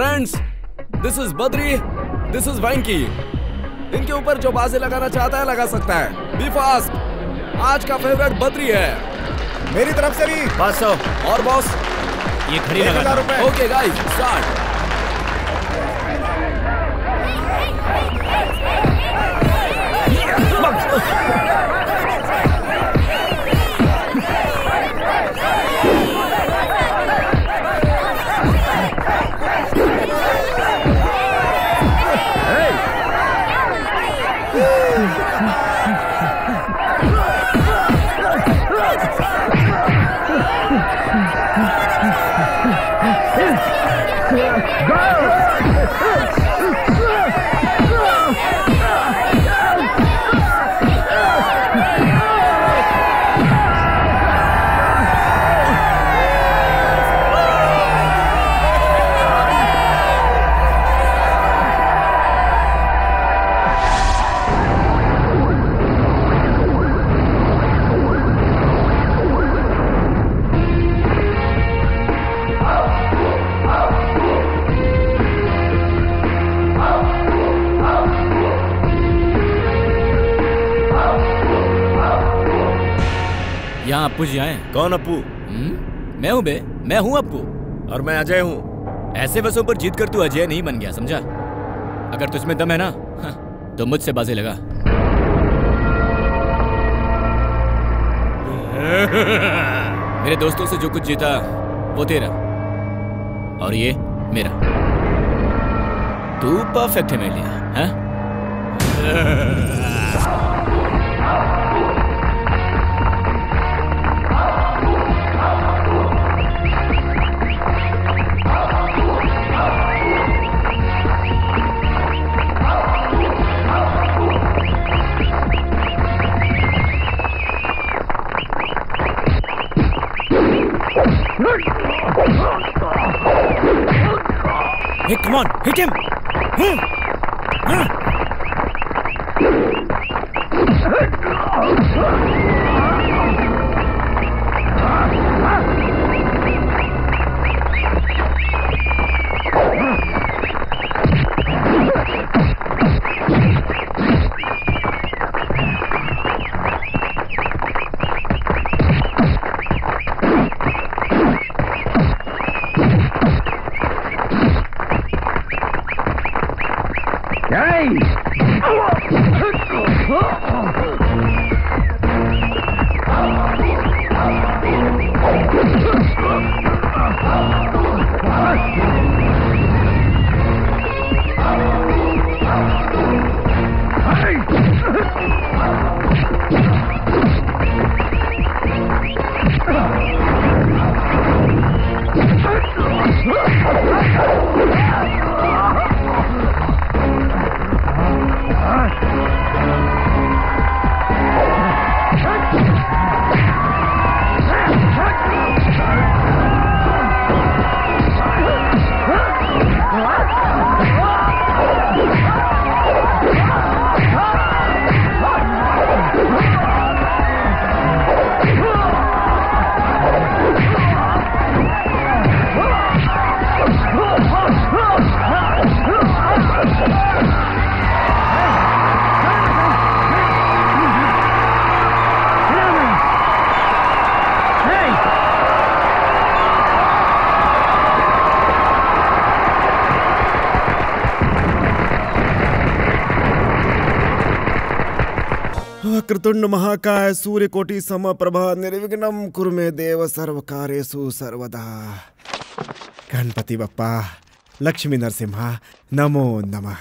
Friends, this is Badri, this is Venky. इनके ऊपर जो बाजी लगाना चाहता है लगा सकता है। Be fast. आज का फेवरेट बद्री है। मेरी तरफ से भी 500। और बॉस ये खड़ी 1000 रुपए। Okay guys, start. यहाँ अप्पू जी आए। कौन अप्पू? मैं हूँ बे, मैं हूँ अप्पू। और मैं अजय हूँ। ऐसे बसों पर जीत कर तू अजय नहीं बन गया, समझा? अगर तुझमें दम है ना तो मुझसे बाजी लगा। मेरे दोस्तों से जो कुछ जीता वो तेरा और ये मेरा। तू परफेक्ट है मेरे लिए, हाँ? Hey, come on, hit him! Vakratunda महाकाय सूर्यकोटि समप्रभा निर्विघ्नं कुरु मे देव सर्वकार्येषु सर्वदा। गणपति बप्पा, लक्ष्मी नरसिम्हा, नमो नमः।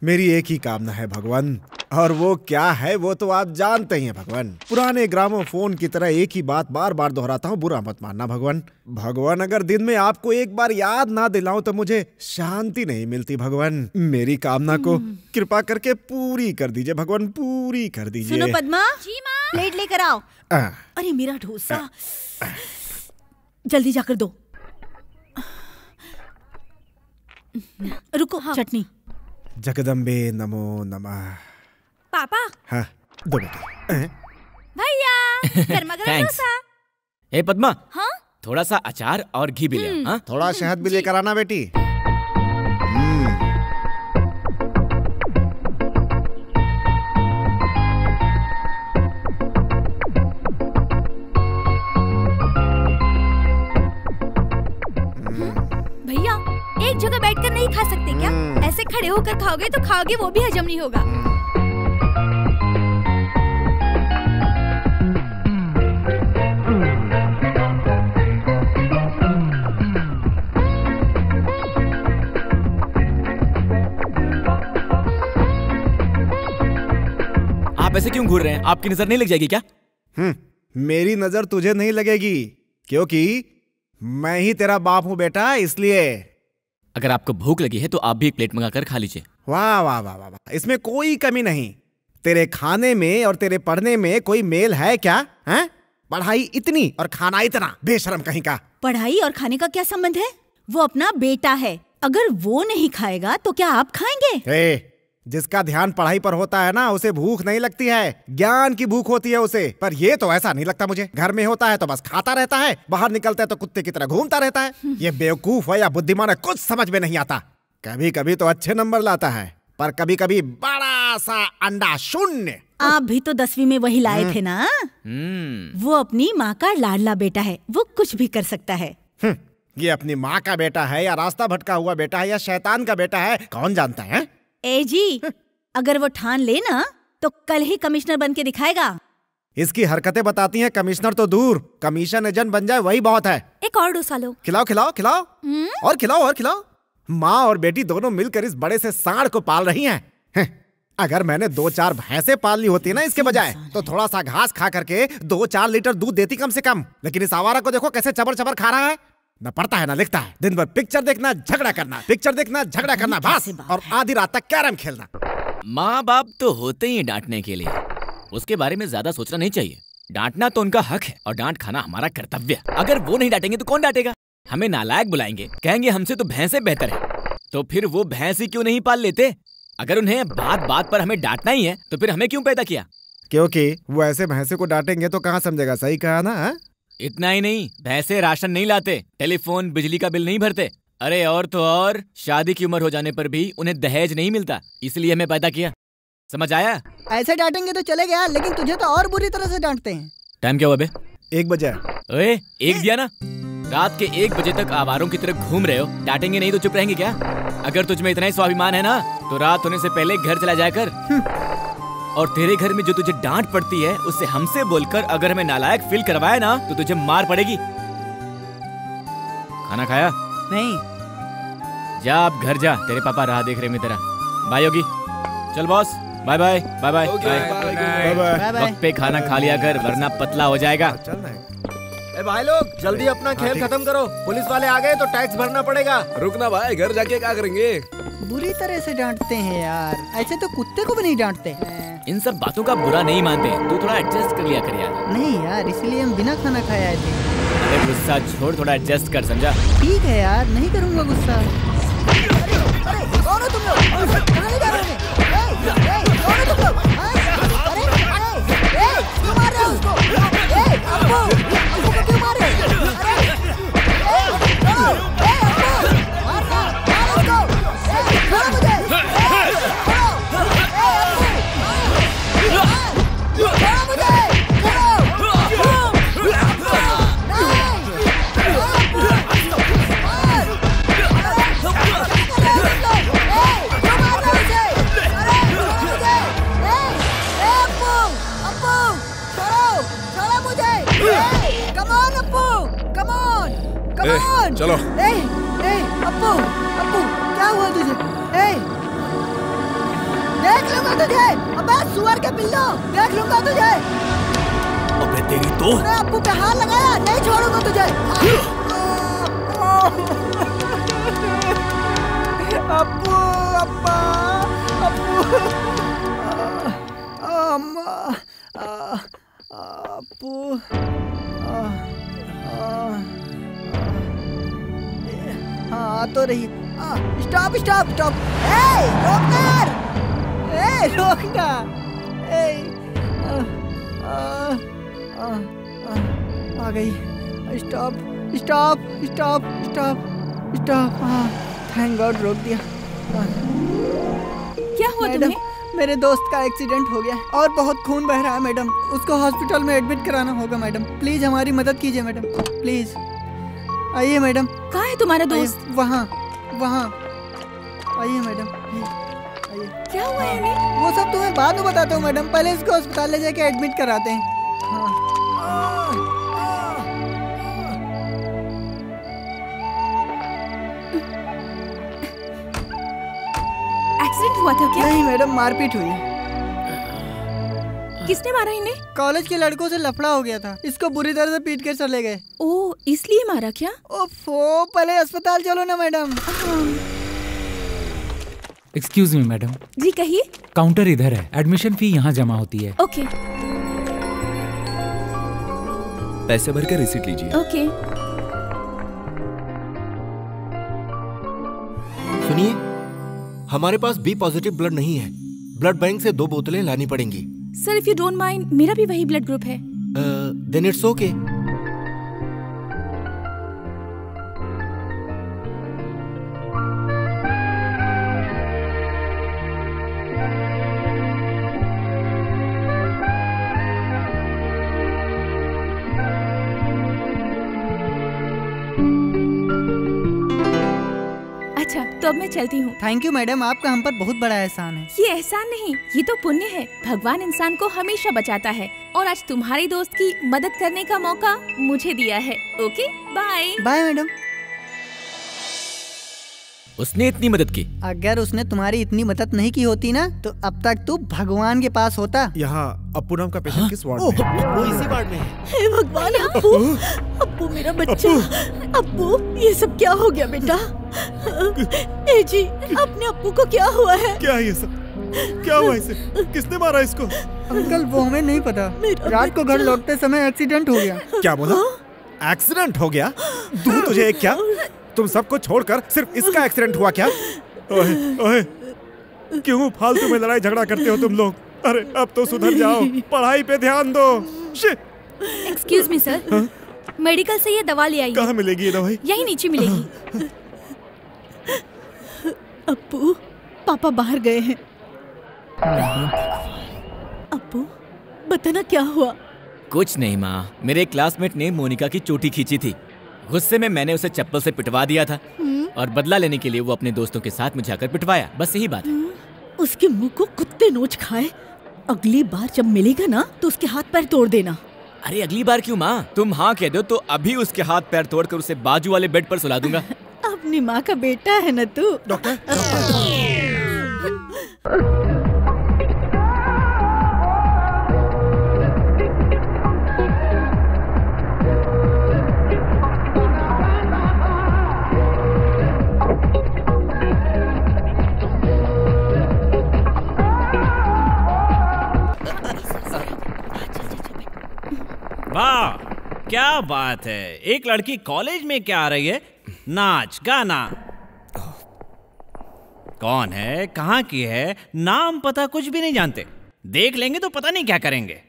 मेरी एक ही कामना है भगवान, और वो क्या है वो तो आप जानते ही हैं भगवान। पुराने ग्रामोफोन की तरह एक ही बात बार बार दोहराता हूँ, बुरा मत मानना भगवान। भगवान, अगर दिन में आपको एक बार याद ना दिलाऊं तो मुझे शांति नहीं मिलती भगवान। मेरी कामना को कृपा करके पूरी कर दीजिए भगवान, पूरी कर दीजिए। सुनो पद्मा जी, माँ प्लेट लेकर आओ। अरे मेरा डोसा जल्दी जाकर दो। रुको, हाँ। चटनी। जगदम्बे नमो नमः। पापा। हाँ, दो बेटे। भैया, गर्मा गर्म डोसा। ए पद्मा, हाँ? थोड़ा सा अचार और घी भी ले। हाँ? थोड़ा शहद भी लेकर आना बेटी। भैया एक जगह बैठकर नहीं खा सकते क्या? ऐसे खड़े होकर खाओगे तो खाओगे वो भी हजम नहीं होगा। आप ऐसे क्यों घूर रहे हैं? आपकी नजर नहीं लग जाएगी क्या? मेरी नजर तुझे नहीं लगेगी क्योंकि मैं ही तेरा बाप हूं बेटा, इसलिए। अगर आपको भूख लगी है तो आप भी एक प्लेट मंगाकर खा लीजिए। वाह वाह वाह वाह वाह, इसमें कोई कमी नहीं। तेरे खाने में और तेरे पढ़ने में कोई मेल है क्या? हैं? पढ़ाई इतनी और खाना इतना, बेशरम कहीं का। पढ़ाई और खाने का क्या संबंध है? वो अपना बेटा है, अगर वो नहीं खाएगा तो क्या आप खाएंगे? जिसका ध्यान पढ़ाई पर होता है ना, उसे भूख नहीं लगती है, ज्ञान की भूख होती है उसे। पर ये तो ऐसा नहीं लगता मुझे। घर में होता है तो बस खाता रहता है, बाहर निकलता है तो कुत्ते की तरह घूमता रहता है। ये बेवकूफ है या बुद्धिमान है कुछ समझ में नहीं आता। कभी कभी तो अच्छे नंबर लाता है, पर कभी कभी बड़ा सा अंडा शून्य। आप भी तो 10वीं में वही लाए थे ना। वो अपनी माँ का लाडला बेटा है, वो कुछ भी कर सकता है। ये अपनी माँ का बेटा है या रास्ता भटका हुआ बेटा है या शैतान का बेटा है, कौन जानता है? ए जी, अगर वो ठान ले ना तो कल ही कमिश्नर बन के दिखाएगा। इसकी हरकतें बताती हैं कमिश्नर तो दूर, कमीशन एजेंट बन जाए वही बहुत है। एक और डोसा लो। खिलाओ खिलाओ खिलाओ और खिलाओ और खिलाओ। माँ और बेटी दोनों मिलकर इस बड़े से सांड को पाल रही हैं। अगर मैंने 2-4 भैंसें पाल ली होती ना इसके बजाय, तो थोड़ा सा घास खा करके 2-4 लीटर दूध देती कम से कम। लेकिन इस आवारा को देखो कैसे चबर चबर खा रहा है। न पढ़ता है ना लिखता है, दिन भर पिक्चर देखना झगड़ा करना, पिक्चर देखना झगड़ा करना बस, और आधी रात तक कैरम खेलना। माँ बाप तो होते ही डांटने के लिए, उसके बारे में ज्यादा सोचना नहीं चाहिए। डांटना तो उनका हक है और डांट खाना हमारा कर्तव्य। अगर वो नहीं डांटेंगे तो कौन डांटेगा? हमें नालायक बुलाएंगे, कहेंगे हमसे तो भैंसें बेहतर है। तो फिर वो भैंस ही क्यों नहीं पाल लेते? अगर उन्हें बात बात पर हमें डांटना ही है तो फिर हमें क्यों पैदा किया? क्योंकि वो ऐसे भैंसे को डांटेंगे तो कहाँ समझेगा। सही कहा ना? हा? इतना ही नहीं, भैंसे राशन नहीं लाते, टेलीफोन बिजली का बिल नहीं भरते। अरे और तो और, शादी की उम्र हो जाने पर भी उन्हें दहेज नहीं मिलता, इसलिए हमें पैदा किया। समझ आया? ऐसे डांटेंगे तो चलेगा, लेकिन तुझे तो और बुरी तरह से डांटते हैं। टाइम क्या हुआ बे? 1 बजे। ओए, 1 दिया ना? रात के 1 बजे तक आवारों की तरह घूम रहे हो, डांटेंगे नहीं तो चुप रहेंगे क्या? अगर तुझ में इतना ही स्वाभिमान है ना तो रात होने से पहले घर चला जाया कर। और तेरे घर में जो तुझे डांट पड़ती है उससे हमसे बोलकर अगर हमें नालायक फील करवाया ना तो तुझे मार पड़ेगी। खाना खाया? नहीं। जा आप घर जा, तेरे पापा राह देख रहे हैं तेरा। बाय योगी। चल boss, bye bye bye bye bye. वक्त पे खाना खा लिया कर वरना पतला हो जाएगा। ए भाई लोग जल्दी अपना खेल खत्म करो, पुलिस वाले आ गए तो टैक्स भरना पड़ेगा। रुकना भाई, घर जाके क्या करेंगे? बुरी तरह से डांटते हैं यार, ऐसे तो कुत्ते को भी नहीं डांटते। इन सब बातों का बुरा नहीं मानते, तू थोड़ा एडजस्ट कर लिया कर यार। नहीं यार, इसलिए हम बिना खाना खाए आए थे। अरे गुस्सा छोड़, थोड़ा एडजस्ट कर, समझा? ठीक है यार, नहीं करूँगा गुस्सा। अरे कौन हो तुम लोग? कहाँ जा रहे हो? कौन हो तुम लोग? अरे क्यों मार रहे हो उसको? अब्बू को क्यों मार रहे हो? चलो। अप्पू क्या हुआ तुझे? देख लूंगा तुझे। अबे सुअर के पिल्लो, देख लूंगा तुझे। अबे तेरी तो। अरे अप्पू पे हाथ लगाया, नहीं छोड़ूंगा तुझे। अप्पू, अप्पा, अप्पू, अम्मा, अप्पू, हाँ तो रही। स्टॉप स्टॉप स्टॉप, रोकना यार, रोकना। आ गई। Stop stop stop stop stop. हाँ थैंक गॉड रोक दिया। क्या हुआ मैडम, तुम्हें? मेरे दोस्त का एक्सीडेंट हो गया और बहुत खून बह रहा है मैडम। उसको हॉस्पिटल में एडमिट कराना होगा मैडम। प्लीज हमारी मदद कीजिए मैडम, प्लीज। आइए मैडम। कहाँ है तुम्हारा दोस्त? वहाँ वहाँ आइए मैडम, आइए। क्या हुआ है इन्हें? वो सब तुम्हें बाद में बताता हूँ मैडम, पहले इसको अस्पताल ले जाके एडमिट कराते हैं। हाँ। एक्सीडेंट हुआ था क्या? नहीं मैडम, मारपीट हुई है। किसने मारा इन्हें? कॉलेज के लड़कों से लफड़ा हो गया था, इसको बुरी तरह से पीट कर चले गए। ओह, इसलिए मारा क्या? ओफो, पहले अस्पताल चलो ना मैडम। Excuse me madam. जी कहिए। काउंटर इधर है, एडमिशन फी यहाँ जमा होती है। ओके पैसे भर के रिसीट लीजिए। ओके। सुनिए, हमारे पास बी पॉजिटिव ब्लड नहीं है। ब्लड बैंक से 2 बोतलें लानी पड़ेंगी। Sir if you don't mind, मेरा भी वही ब्लड ग्रुप है। Then it's okay. अच्छा तो अब मैं चलती हूँ। थैंक यू मैडम, आपका हम पर बहुत बड़ा एहसान है। ये एहसान नहीं, ये तो पुण्य है। भगवान इंसान को हमेशा बचाता है और आज तुम्हारी दोस्त की मदद करने का मौका मुझे दिया है। Okay bye. Bye madam. उसने इतनी मदद की। अगर उसने तुम्हारी इतनी मदद नहीं की होती ना, तो अब तक तू भगवान के पास होता। यहाँ अप्पू नाम का पेशेंट किस वार्ड में है? वो इसी वार्ड में है। हे भगवान, अप्पू, अप्पू मेरा बच्चा। अप्पू, ये सब क्या हो गया बेटा? ए जी, अपने अप्पू को क्या हुआ है? क्या है ये सब? क्या हुआ इसे? किसने मारा इसको? अंकल वो हमें नहीं पता, रात को घर लौटते समय एक्सीडेंट हो गया। क्या बोला? एक्सीडेंट हो गया? तू तुझे एक क्या? तुम सबको छोड़कर सिर्फ इसका एक्सीडेंट हुआ क्या? ओए, ओए, क्यों फालतू में लड़ाई झगड़ा करते हो तुम लोग? अरे अब तो सुधर जाओ, पढ़ाई पे ध्यान दो। एक्सक्यूज मी सर, मेडिकल से ये दवा ले आई। कहाँ मिलेगी ये दवाई? यही नीचे मिलेगी। अप्पू, पापा बाहर गए हैं। अप्पू, बताना क्या हुआ? कुछ नहीं माँ, मेरे क्लासमेट ने मोनिका की चोटी खींची थी। गुस्से में मैंने उसे चप्पल से पिटवा दिया था और बदला लेने के लिए वो अपने दोस्तों के साथ मुझे आकर पिटवाया। बस यही बात है। उसके मुंह को कुत्ते नोच खाए। अगली बार जब मिलेगा ना तो उसके हाथ पैर तोड़ देना। अरे अगली बार क्यों माँ? तुम हाँ कह दो तो अभी उसके हाथ पैर तोड़कर उसे बाजू वाले बेड पर सुला दूंगा। अपनी माँ का बेटा है ना तू। डॉक्टर, वाह क्या बात है। एक लड़की कॉलेज में क्या आ रही है? नाच गाना। कौन है, कहाँ की है, नाम पता कुछ भी नहीं जानते। देख लेंगे तो पता नहीं क्या करेंगे।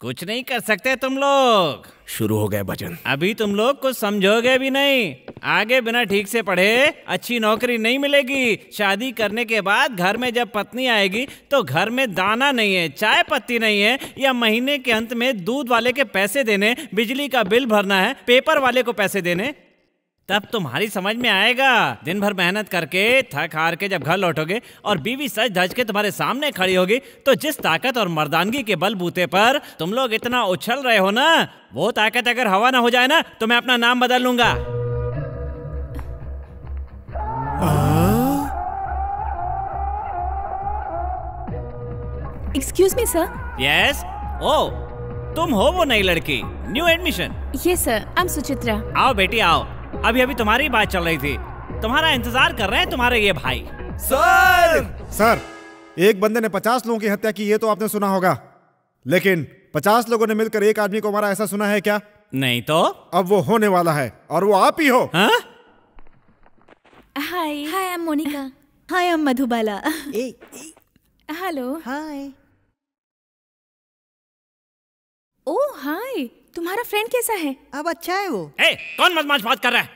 कुछ नहीं कर सकते तुम लोग। शुरू हो गया भजन। अभी तुम लोग कुछ समझोगे भी नहीं। आगे बिना ठीक से पढ़े अच्छी नौकरी नहीं मिलेगी। शादी करने के बाद घर में जब पत्नी आएगी तो घर में दाना नहीं है, चाय पत्ती नहीं है, या महीने के अंत में दूध वाले के पैसे देने, बिजली का बिल भरना है, पेपर वाले को पैसे देने, तब तुम्हारी समझ में आएगा। दिन भर मेहनत करके थक हार के जब घर लौटोगे और बीवी सज धज के तुम्हारे सामने खड़ी होगी तो जिस ताकत और मर्दानगी के बलबूते पर तुम लोग इतना उछल रहे हो ना, वो ताकत अगर हवा ना हो जाए ना तो मैं अपना नाम बदल लूंगा। Excuse me sir. यस। ओ, तुम हो वो नई लड़की, new admission? Yes sir, I M Suchitra. आओ बेटी आओ। अभी अभी तुम्हारी बात चल रही थी। तुम्हारा इंतजार कर रहे हैं तुम्हारे ये भाई। सर, एक बंदे ने 50 लोगों की हत्या की, ये तो आपने सुना होगा, लेकिन 50 लोगों ने मिलकर एक आदमी को मारा, ऐसा सुना है क्या? नहीं तो। अब वो होने वाला है और वो आप ही हो। हाँ? Hi hi, I am Monica. Hi, I am Madhubala. Hello. Hi. Oh hi, तुम्हारा फ्रेंड कैसा है? अब अच्छा है वो। ए, कौन बदमाश बात कर रहा है?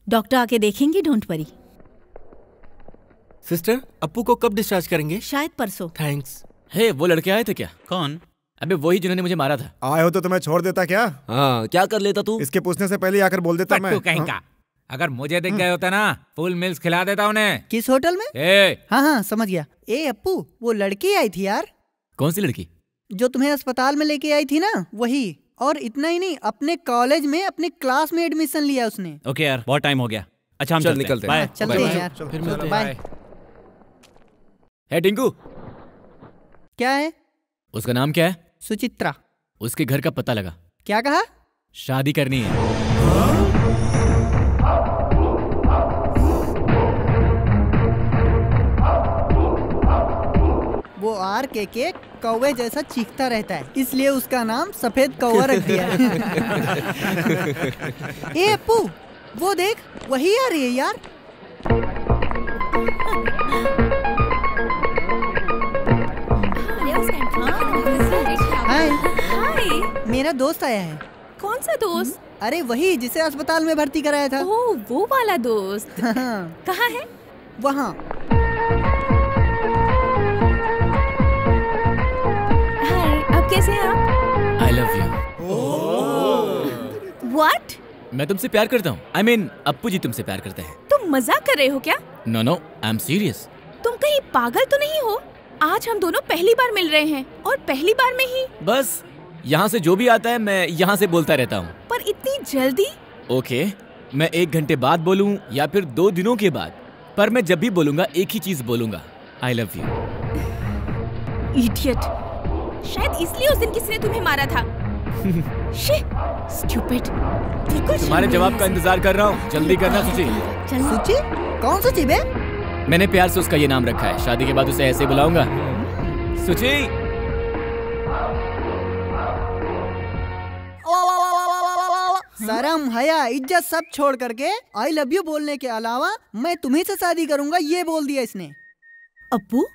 डॉक्टर आके देखेंगे, डोंट वरी। सिस्टर, अप्पू को कब डिस्चार्ज करेंगे? शायद परसों। थैंक्स। हे, वो लड़के आए थे क्या? कौन? अबे वही जिन्होंने मुझे मारा था। आए हो तो तुम्हें छोड़ देता क्या? हाँ, क्या कर लेता तू? इसके पूछने से पहले आकर बोल देता मैं। पट्टू कहीं का। अगर मुझे दिख गए होता ना, फुल मील्स खिला देता उन्हें। किस होटल में? ए, हाँ समझ गया। ए अप्पू, वो लड़की आई थी यार, कौन सी लड़की? जो तुम्हें अस्पताल में लेके आई थी ना, वही। और इतना ही नहीं, अपने कॉलेज में अपने क्लास में एडमिशन लिया उसने। ओके यार, बहुत टाइम हो गया। अच्छा हम चल, चलते निकलते हैं। हैं। बाय। चलते हैं यार, फिर मिलते हैं। बाय। है टिंकू, क्या है? उसका नाम क्या है? सुचित्रा। उसके घर का पता लगा। क्या कहा? शादी करनी है। वो आर के कौवे जैसा चीखता रहता है, इसलिए उसका नाम सफेद कौवा रख दिया है। ए अप्पू, वो देख, वही आ रही है यार। हाय, मेरा दोस्त आया है। कौन सा दोस्त? अरे वही जिसे अस्पताल में भर्ती कराया था। ओह, वो वाला दोस्त। कहाँ है? वहाँ। हाय, अब कैसे हैं आप? I love you. व्हाट? मैं तुमसे प्यार करता हूँ। I mean, अप्पू जी तुमसे प्यार करते हैं। तुम मजाक कर रहे हो क्या? No no, I am serious. तुम कहीं पागल तो नहीं हो? आज हम दोनों पहली बार मिल रहे हैं और पहली बार में ही। बस यहाँ से जो भी आता है मैं यहाँ से बोलता रहता हूँ। पर इतनी जल्दी? ओके, मैं 1 घंटे बाद बोलूँ या फिर 2 दिनों के बाद, पर मैं जब भी बोलूंगा एक ही चीज बोलूंगा, आई लव यू। इडियट। शायद इसलिए उस दिन किसी ने तुम्हें मारा था। स्टूपिड। तुम्हारे जवाब का इंतजार कर रहा हूँ, जल्दी करना सुची। सुची? कौन सुची बे? मैंने प्यार से उसका ये नाम रखा है, शादी के बाद उसे ऐसे बुलाऊंगा, सुची। शर्म, हया, इज्जत सब छोड़ करके आई लव यू बोलने के अलावा मैं तुम्ही से शादी करूंगा, ये बोल दिया इसने। अप्पू,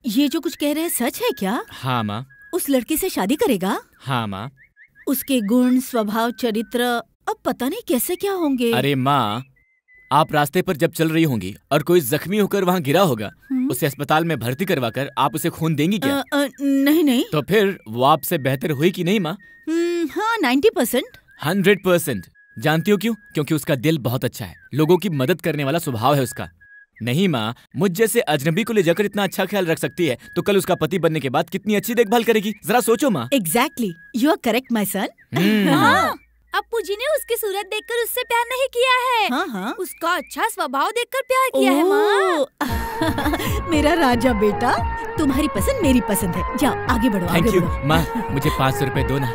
ये जो कुछ कह रहे हैं सच है क्या? हाँ माँ। उस लड़की से शादी करेगा? हाँ माँ। उसके गुण, स्वभाव, चरित्र अब पता नहीं कैसे क्या होंगे। अरे माँ, आप रास्ते पर जब चल रही होंगी और कोई जख्मी होकर वहाँ गिरा होगा, उसे अस्पताल में भर्ती करवाकर आप उसे खून देंगी क्या? नहीं। तो फिर वो आपसे बेहतर हुई कि नहीं माँ? हाँ, 90%। 100%। जानती हो क्यों? क्योंकि उसका दिल बहुत अच्छा है, लोगों की मदद करने वाला स्वभाव है उसका। नहीं माँ, मुझ जैसे अजनबी को ले जाकर इतना अच्छा ख्याल रख सकती है, तो कल उसका पति बनने के बाद कितनी अच्छी देखभाल करेगी, जरा सोचो माँ। Exactly, you are correct my son. हाँ, अप्पू जी ने उसकी सूरत देखकर उससे प्यार नहीं किया है। हाँ। उसका अच्छा स्वभाव देखकर प्यार किया है माँ। मेरा राजा बेटा, तुम्हारी पसंद मेरी पसंद है। जाओ आगे बढ़ो। थैंक आगे यू बढ़ो। माँ, मुझे 500 रुपए दो ना।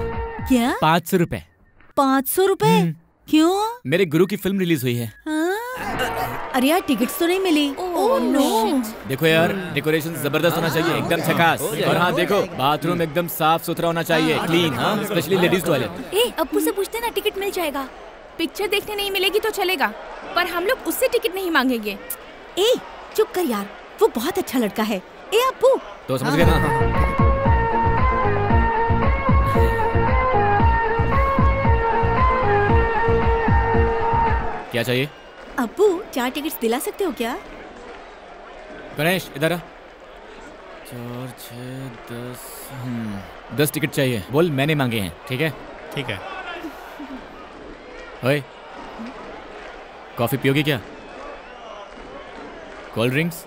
क्या? 500 रुपए। 500 रुपए? क्यों? मेरे गुरु की फिल्म रिलीज हुई है। अरे यार, टिकट्स तो नहीं मिली। Oh no. देखो यार, डेकोरेशन जबरदस्त होना चाहिए, एकदम झकास। और हाँ देखो, बाथरूम एकदम साफ सुथरा होना चाहिए, क्लीन। हाँ, स्पेशली लेडीज टॉयलेट। ए, अप्पू से पूछते ना, टिकट मिल जाएगा। पिक्चर देखने नहीं मिलेगी तो चलेगा, पर हम लोग उससे टिकट नहीं मांगेंगे। ए, चुप कर यार, वो बहुत अच्छा लड़का है। ए अप्पू, तो समझ गए ना? क्या चाहिए? अप्पू 4 टिकट्स दिला सकते हो क्या? गणेश इधर आ। 4, 6, 10 10 टिकट चाहिए। बोल मैंने मांगे हैं, ठीक है? ठीक है। ओए, कॉफी पियोगे क्या? Cold drinks?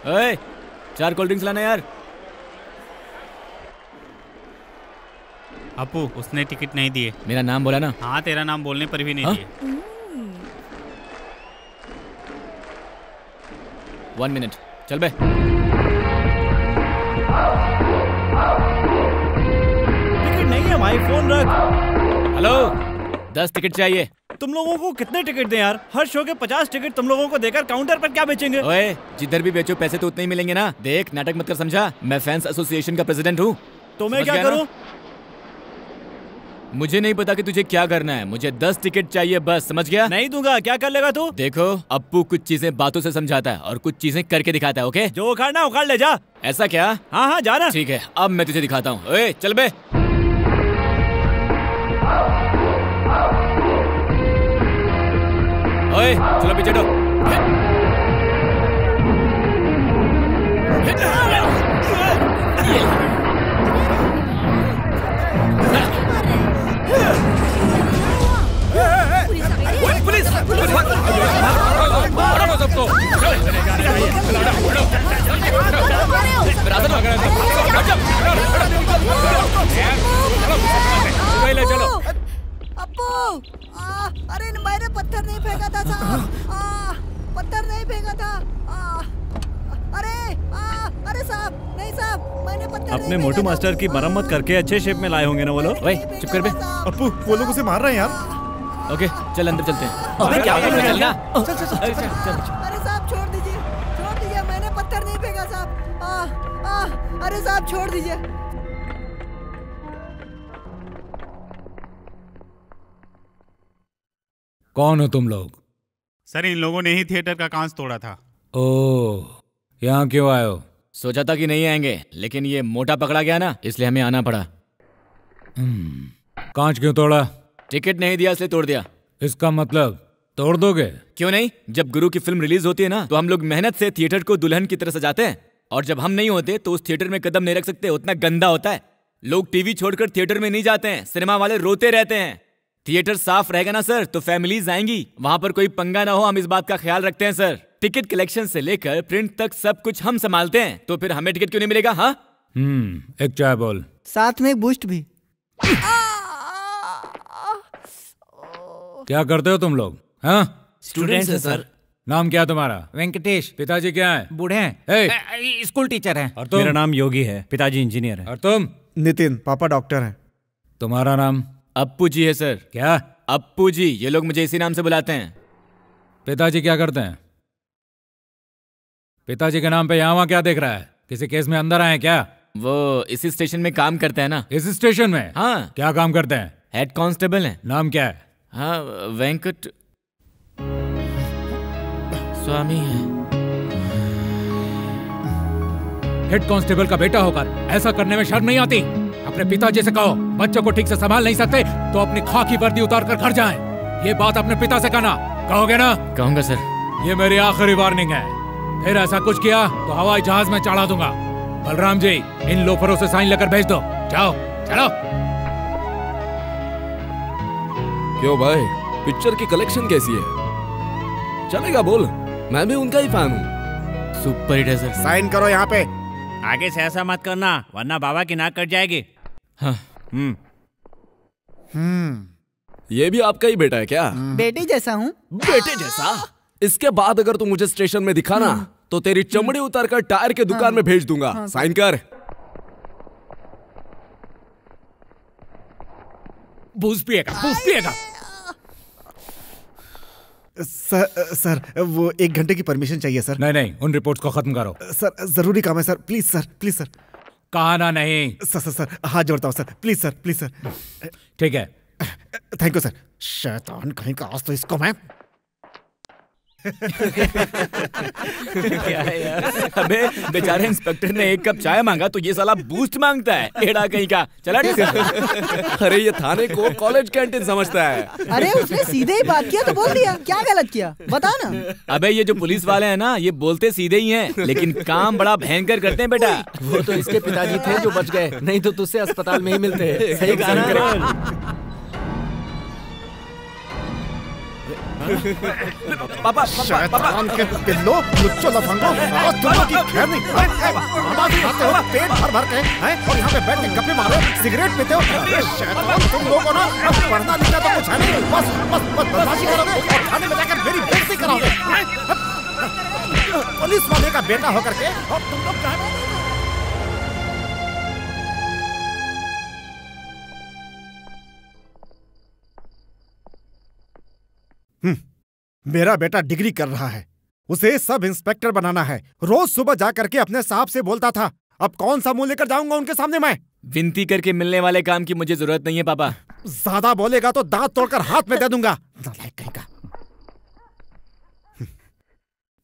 ओए, 4 कोल्ड ड्रिंक्स लाना यार। अप्पू, उसने टिकट नहीं दिए। मेरा नाम बोला ना? हाँ, तेरा नाम बोलने पर भी नहीं हाँ? दिए। 1 मिनट, चल बे। टिकट नहीं है भाई, फोन रख। हेलो, 10 टिकट चाहिए। तुम लोगों को कितने टिकट दें यार? हर शो के 50 टिकट तुम लोगों को देकर काउंटर पर क्या बेचेंगे? ओए, जिधर भी बेचो पैसे तो उतने ही मिलेंगे ना। देख, नाटक मत कर, समझा? मैं फैंस एसोसिएशन का प्रेसिडेंट हूँ। तो मैं क्या करूँ? मुझे नहीं पता कि तुझे क्या करना है, मुझे 10 टिकट चाहिए बस, समझ गया? नहीं दूंगा। क्या कर लेगा तू? देखो, अप्पू कुछ चीजें बातों से समझाता है और कुछ चीजें करके दिखाता है, ओके? जो उखाड़ना उखाड़ ले जा। ऐसा क्या? हाँ हाँ, जाना। ठीक है, अब मैं तुझे दिखाता हूँ। ओए, चल बे। ओए, चलो पीछे हटो। पुलिस सबको चलो। अप्पू अरे मैंने पत्थर नहीं फेंका था साहब, पत्थर नहीं फेंका था। अरे साहब नहीं साहब, मैंने पत्थर अपने मोटू मास्टर की मरम्मत करके अच्छे शेप में लाए होंगे ना वो लोग। ओए चुप कर बे। अप्पू वो लोग उसे मार रहे हैं यार। ओके चल अंदर चलते हैं। अबे क्या कर रहे हो, चलना। अरे साहब छोड़ दीजिए, मैंने पत्थर नहीं फेंका साहब। अरे साहब छोड़ दीजिए। कौन हो तुम लोग? सर इन लोगों ने ही थिएटर का कांच तोड़ा था। ओह, यहाँ क्यों आए हो? सोचा था कि नहीं आएंगे, लेकिन ये मोटा पकड़ा गया ना, इसलिए हमें आना पड़ा। कांच क्यों तोड़ा? टिकट नहीं दिया इसलिए तोड़ दिया। इसका मतलब तोड़ दोगे? क्यों नहीं, जब गुरु की फिल्म रिलीज होती है ना, तो हम लोग मेहनत से थिएटर को दुल्हन की तरह सजाते हैं, और जब हम नहीं होते तो उस थिएटर में कदम नहीं रख सकते, उतना गंदा होता है। लोग टीवी छोड़कर थिएटर में नहीं जाते हैं, सिनेमा वाले रोते रहते हैं। थिएटर साफ रहेगा ना सर, तो फैमिलीज आएंगी, वहां पर कोई पंगा ना हो, हम इस बात का ख्याल रखते हैं सर। टिकट कलेक्शन से लेकर प्रिंट तक सब कुछ हम संभालते हैं, तो फिर हमें टिकट क्यों नहीं मिलेगा? हाँ एक चाय बोल, साथ में एक बूस्ट भी। क्या करते हो तुम लोग? हाँ स्टूडेंट्स हैं सर। नाम क्या तुम्हारा? वेंकटेश। पिताजी क्या है? बूढ़े हैं, स्कूल टीचर हैं। और तुम? मेरा नाम योगी है, पिताजी इंजीनियर है। और तुम? नितिन, पापा डॉक्टर हैं। तुम्हारा नाम? अप्पू जी है सर। क्या? अप्पू जी, ये लोग मुझे इसी नाम से बुलाते हैं। पिताजी क्या करते हैं? पिताजी के नाम पे यहाँ वहाँ क्या देख रहा है? किसी केस में अंदर आए क्या? वो इसी स्टेशन में काम करते हैं ना। इस स्टेशन में? हाँ। क्या काम करते हैं? हेड कांस्टेबल हैं। नाम क्या है? हाँ, वेंकट स्वामी है। हेड कांस्टेबल का बेटा होकर ऐसा करने में शर्म नहीं आती? अपने पिताजी से कहो, बच्चों को ठीक से संभाल नहीं सकते तो अपनी खाकी वर्दी उतार कर घर जाएं। ये बात अपने पिता से कहना। कहोगे ना? कहूंगा सर। ये मेरी आखिरी वार्निंग है, फिर ऐसा कुछ किया तो हवाई जहाज में चढ़ा दूंगा। बलराम जी, इन लोफरों से साइन लेकर भेज दो। जाओ चलो। क्यों भाई, पिक्चर की कलेक्शन कैसी है? चलेगा बोल, मैं भी उनका ही फैन हूँ। सुपर हिट है सर। साइन करो यहाँ पे। आगे से ऐसा मत करना, वरना बाबा की नाक कट जाएगी। हाँ। ये भी आपका ही बेटा है क्या? बेटे जैसा हूँ। बेटे जैसा? इसके बाद अगर तू मुझे स्टेशन में दिखा ना, तो तेरी चमड़ी उतार कर टायर के दुकान में भेज दूंगा। साइन कर। बूझ पिएगा। सर वो 1 घंटे की परमिशन चाहिए सर। नहीं, उन रिपोर्ट्स को खत्म करो। सर जरूरी काम है सर, प्लीज सर। कहा ना नहीं। सर हाथ जोड़ता हूँ सर, प्लीज सर। ठीक है, थैंक यू सर। शैतान कहीं का, आज तो इसको मैं। क्या है यार? अबे बेचारे इंस्पेक्टर ने 1 कप चाय मांगा तो ये साला बूस्ट मांगता है, एड़ा कहीं का। चला अरे ये थाने को कॉलेज कैंटीन समझता है। अरे उसने सीधे ही बात किया तो बोल दिया, क्या गलत किया बता ना। अबे ये जो पुलिस वाले हैं ना, ये बोलते सीधे ही हैं, लेकिन काम बड़ा भयंकर करते हैं बेटा। वो तो इसके पिताजी थे जो बच गए, नहीं तो तुझसे अस्पताल में ही मिलते। सही कहा ना? पापा शैतान के पिल्लो, लुच्चो लफंगो, आज तुम लोग की खैर नहीं। आवाज खाते हो, पेट भर के हैं, और यहाँ पे बैठ के गप्पे मारो, सिगरेट पीते हो। अरे शैतान, तुम लोगों ना अब पढ़ना लिखना तो कुछ है नहीं, बस बदमाशी करोगे और थाने में जाकर मेरी बेइज्जती कराओगे। पुलिस वाले का बेटा होकर के और तुम लोग कहाँ? मेरा बेटा डिग्री कर रहा है, उसे सब इंस्पेक्टर बनाना है। रोज सुबह जाकर के अपने साहब से बोलता था, अब कौन सा मुंह लेकर जाऊंगा उनके सामने मैं? विनती करके मिलने वाले काम की मुझे जरूरत नहीं है पापा। ज्यादा बोलेगा तो दांत तोड़कर हाथ में दे दूंगा। नालायक कहीं का।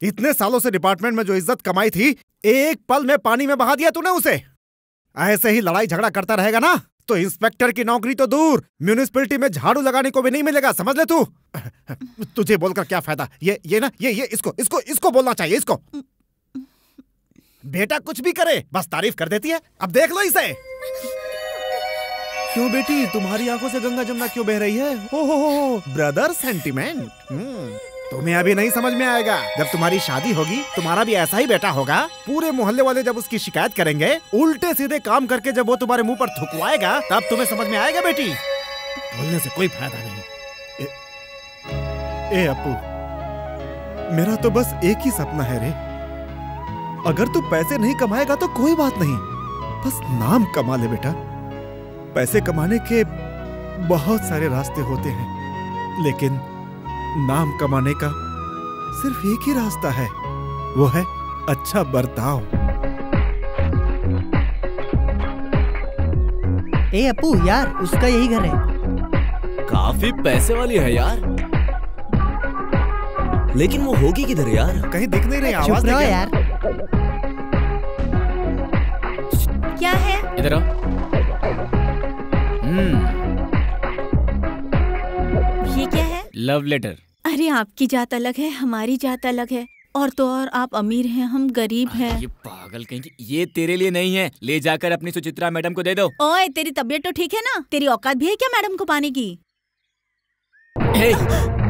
इतने सालों से डिपार्टमेंट में जो इज्जत कमाई थी, एक पल में पानी में बहा दिया तूने उसे। ऐसे ही लड़ाई झगड़ा करता रहेगा ना, तो इंस्पेक्टर की नौकरी तो दूर, म्यूनिसिपैलिटी में झाड़ू लगाने को भी नहीं मिलेगा, समझ ले तू। तुझे बोलकर क्या फायदा? ये इसको बोलना चाहिए, इसको। बेटा कुछ भी करे बस तारीफ कर देती है। अब देख लो इसे। क्यों बेटी, तुम्हारी आंखों से गंगा जमुना क्यों बह रही है? हो ब्रदर सेंटिमेंट। तुम्हें अभी नहीं समझ में आएगा। जब तुम्हारी शादी होगी तुम्हारा भी ऐसा ही बेटा होगा। पूरे मोहल्ले वाले जब उसकी शिकायत करेंगे, उल्टे सीधे काम करके जब वो तुम्हारे मुंह पर थुकवाएगा, तब तुम्हें समझ में आएगा बेटी। बोलने से कोई फायदा नहीं। ए अपू, मेरा तो बस एक ही सपना है रे। अगर तू पैसे नहीं कमाएगा तो कोई बात नहीं, बस नाम कमा ले बेटा। पैसे कमाने के बहुत सारे रास्ते होते हैं, लेकिन नाम कमाने का सिर्फ एक ही रास्ता है, वो है अच्छा बर्ताव। ए अपू यार, उसका यही घर है। काफी पैसे वाली है यार, लेकिन वो होगी किधर यार? कहीं दिख नहीं रही। आवाज नहीं यार। क्या है? इधर आओ। ये क्या है? Love letter. अरे आपकी जात अलग है, हमारी जात अलग है। और तो और आप अमीर हैं, हम गरीब हैं। ये पागल कहीं की, ये तेरे लिए नहीं है। ले जाकर अपनी सुचित्रा मैडम को दे दो। ओए, तेरी तबीयत तो ठीक है ना? तेरी औकात भी है क्या मैडम को पाने की?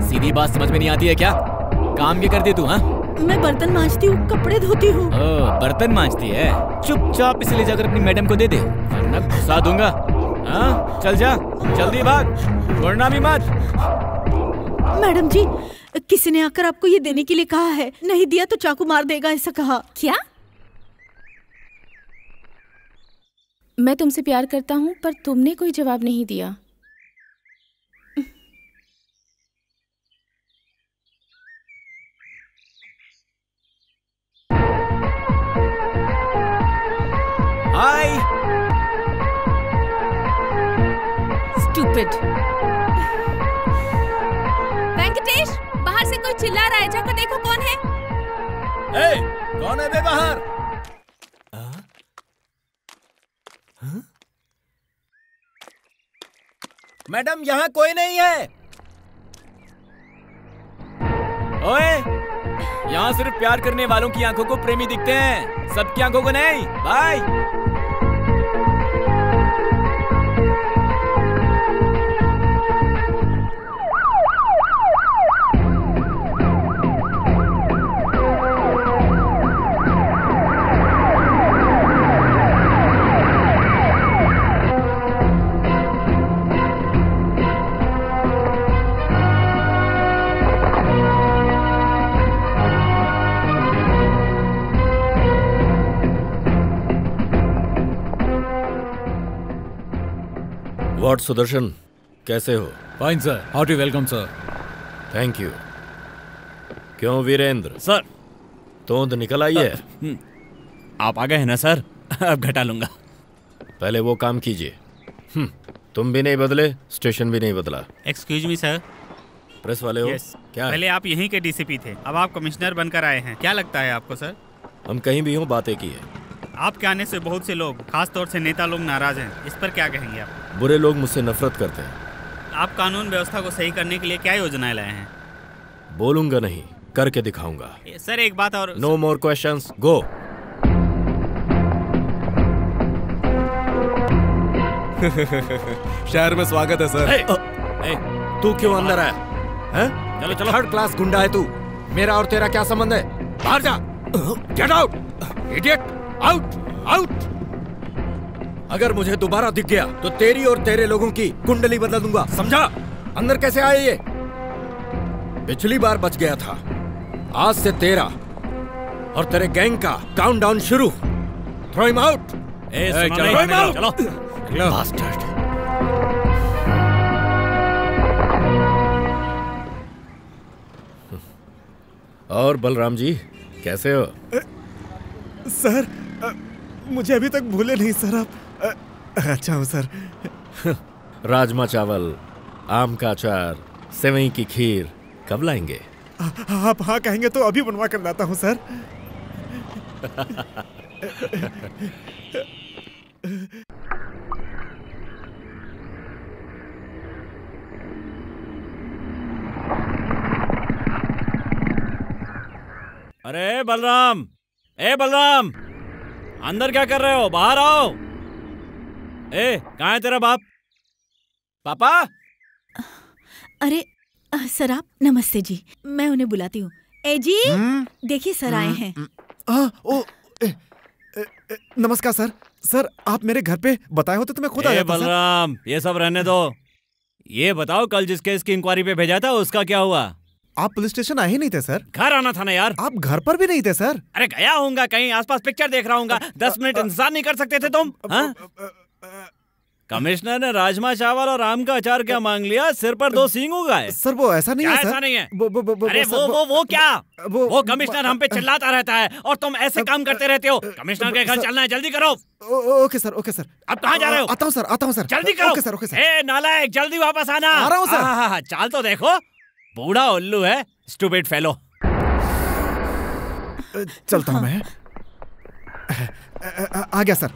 सीधी बात समझ में नहीं आती है क्या? काम क्या करती तू? हाँ, मैं बर्तन मांजती हूँ, कपड़े धोती हूँ। बर्तन मांजती है? चुपचाप इसे ले जाकर अपनी मैडम को दे दे, वरना गुस्सा दूंगा। हाँ, चल जा, जल्दी भाग, वरना भी मत। मैडम जी, किसी ने आकर आपको ये देने के लिए कहा है, नहीं दिया तो चाकू मार देगा, ऐसा कहा। क्या? मैं तुमसे प्यार करता हूँ, पर तुमने कोई जवाब नहीं दिया। हाय। स्टूपिड। वेंकटेश, बाहर से कोई चिल्ला रहा है, जाकर देखो कौन है। कौन है बे बाहर? मैडम, यहाँ कोई नहीं है। ओए, यहाँ सिर्फ प्यार करने वालों की आंखों को प्रेमी दिखते हैं, सबकी आंखों को नहीं। बाय। व्हाट सुदर्शन, कैसे हो? Fine sir, hearty welcome sir. Thank you. क्यों वीरेंद्र सर, तोंद निकल आई है? आप आ गए हैं ना सर, अब घटा लूंगा। पहले वो काम कीजिए। तुम भी नहीं बदले, स्टेशन भी नहीं बदला। Excuse me sir. प्रेस वाले हो? यस। क्या पहले आप यहीं के डीसीपी थे, अब आप कमिश्नर बनकर आए हैं। क्या लगता है आपको सर? हम कहीं भी हों, बातें की है। आपके आने से बहुत से लोग, खास तौर से नेता लोग नाराज हैं। इस पर क्या कहेंगे आप? बुरे लोग मुझसे नफरत करते हैं। आप कानून व्यवस्था को सही करने के लिए क्या योजनाएं लाए हैं? बोलूंगा नहीं, करके दिखाऊंगा। सर एक बात और। नो मोर क्वेश्चंस, गो। शहर में स्वागत है सर। तू क्यों अंदर आया है? चलो चलो। थर्ड क्लास गुंडा है तू। मेरा और तेरा क्या संबंध है? बाहर जा। Get out idiot, out out. अगर मुझे दोबारा दिख गया तो तेरी और तेरे लोगों की कुंडली बदल दूंगा, समझा? अंदर कैसे आए ये? पिछली बार बच गया था, आज से तेरा और तेरे गैंग का काउंटडाउन शुरू। Throw him out. चलो। बास्टर्ड। और बलराम जी कैसे हो? सर, मुझे अभी तक भूले नहीं सर आप। अच्छा हूँ सर। राजमा चावल, आम का अचार, सेवई की खीर कब लाएंगे? आप हाँ कहेंगे तो अभी बनवा कर लाता हूँ सर। अरे बलराम, ए बलराम, अंदर क्या कर रहे हो? बाहर आओ। ए, कहाँ है तेरा बाप? पापा। अरे सर आप, नमस्ते जी, मैं उन्हें बुलाती हूँ। ए जी, देखिए सर आए हैं। नमस्कार सर। सर आप मेरे घर पे बताए होते तो मैं खुद आ जाता। बलराम, ये सब रहने दो। ये बताओ, कल जिस केस की इंक्वायरी पे भेजा था उसका क्या हुआ? आप पुलिस स्टेशन आए ही नहीं थे सर। घर आना था ना यार। आप घर पर भी नहीं थे सर। अरे गया होऊंगा कहीं, आसपास पिक्चर देख रहा हूँ। 10 मिनट इंतजार नहीं कर सकते थे तुम? कमिश्नर ने राजमा चावल और आम का अचार क्या मांग लिया? सिर पर 2 सींग उगा है। सर वो ऐसा नहीं है सर। ऐसा नहीं है। अरे वो क्या? वो कमिश्नर हम पे चिल्लाता रहता है और तुम ऐसे काम करते रहते हो। कमिश्नर के घर चलना है, जल्दी करो। Okay sir, okay sir. अब कहाँ जा रहे हो? आता हूँ सर। जल्दी करो। Okay sir, okay sir. ए नालायक, जल्दी वापस आना। आ रहा हूँ सर। चाल तो देखो, बूढ़ा उल्लू है, स्टूपिड फेलो। चलता हूँ मैं। आ गया सर।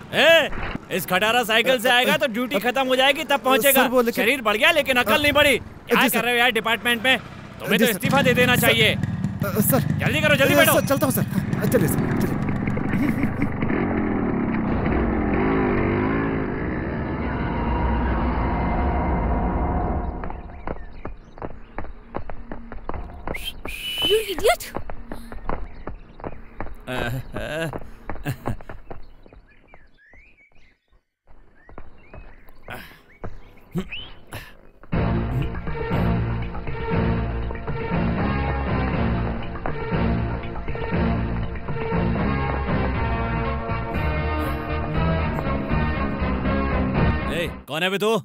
इस खटारा साइकिल से आएगा तो ड्यूटी खत्म हो जाएगी, तब पहुंचेगा। शरीर बढ़ गया लेकिन अकल नहीं बढ़ी। क्या कर रहे हो यार डिपार्टमेंट में? तुम्हें तो इस्तीफा दे देना चाहिए। सर जल्दी करो, जल्दी बैठो। चलता हूँ सर। चलिए सर, चलिए। You idiot! कौन है बे तू?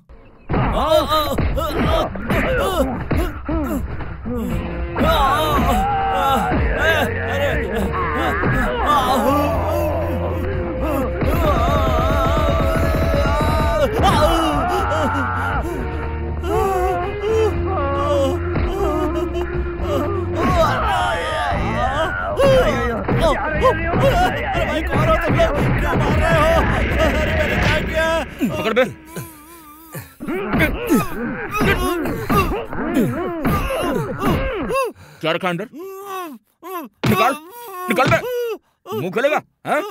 पकड़ बे। क्या रखा अंदर? निकाल, निकाल बे। मुंह खोलेगा? हाँ?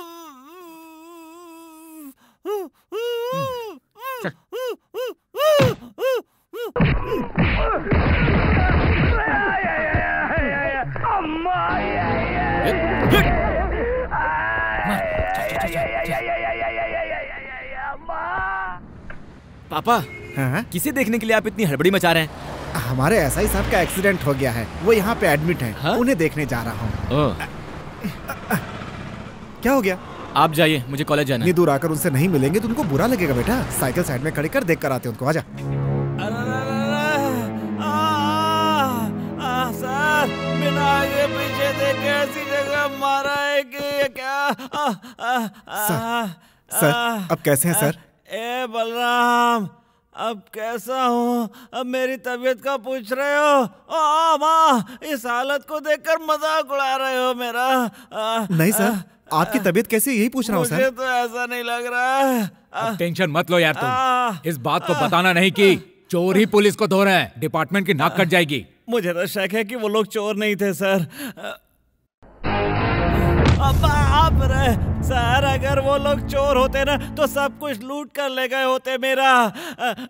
पापा, किसे देखने के लिए आप इतनी हड़बड़ी मचा रहे हैं? हमारे एसआई साहब का एक्सीडेंट हो गया है, वो यहाँ पे एडमिट हैं। हाँ? उन्हें देखने जा रहा हूँ। क्या हो गया? आप जाइए, मुझे कॉलेज जाना है। इतनी दूर आकर उनसे नहीं मिलेंगे तो उनको बुरा लगेगा बेटा। साइकिल साइड में खड़ी कर देख कर आते उनको। आजा। सर, बिना आगे पीछे देखे ऐसी जगह मारा है कि क्या? सर, अब कैसे हैं सर? ए बलराम, अब कैसा हूँ? अब मेरी तबीयत का पूछ रहे हो? माँ, इस हालत को देखकर मजाक उड़ा रहे हो मेरा? नहीं सर, आपकी तबीयत कैसी, यही पूछ रहा हूँ सर। मुझे तो ऐसा नहीं लग रहा है। अब टेंशन मत लो यार तुम। इस बात को बताना नहीं कि चोर ही पुलिस को धो रहे हैं। डिपार्टमेंट की नाक कट जाएगी। मुझे तो शक है कि वो लोग चोर नहीं थे सर। बाप रे सर, अगर वो लोग चोर होते ना तो सब कुछ लूट कर ले गए होते मेरा।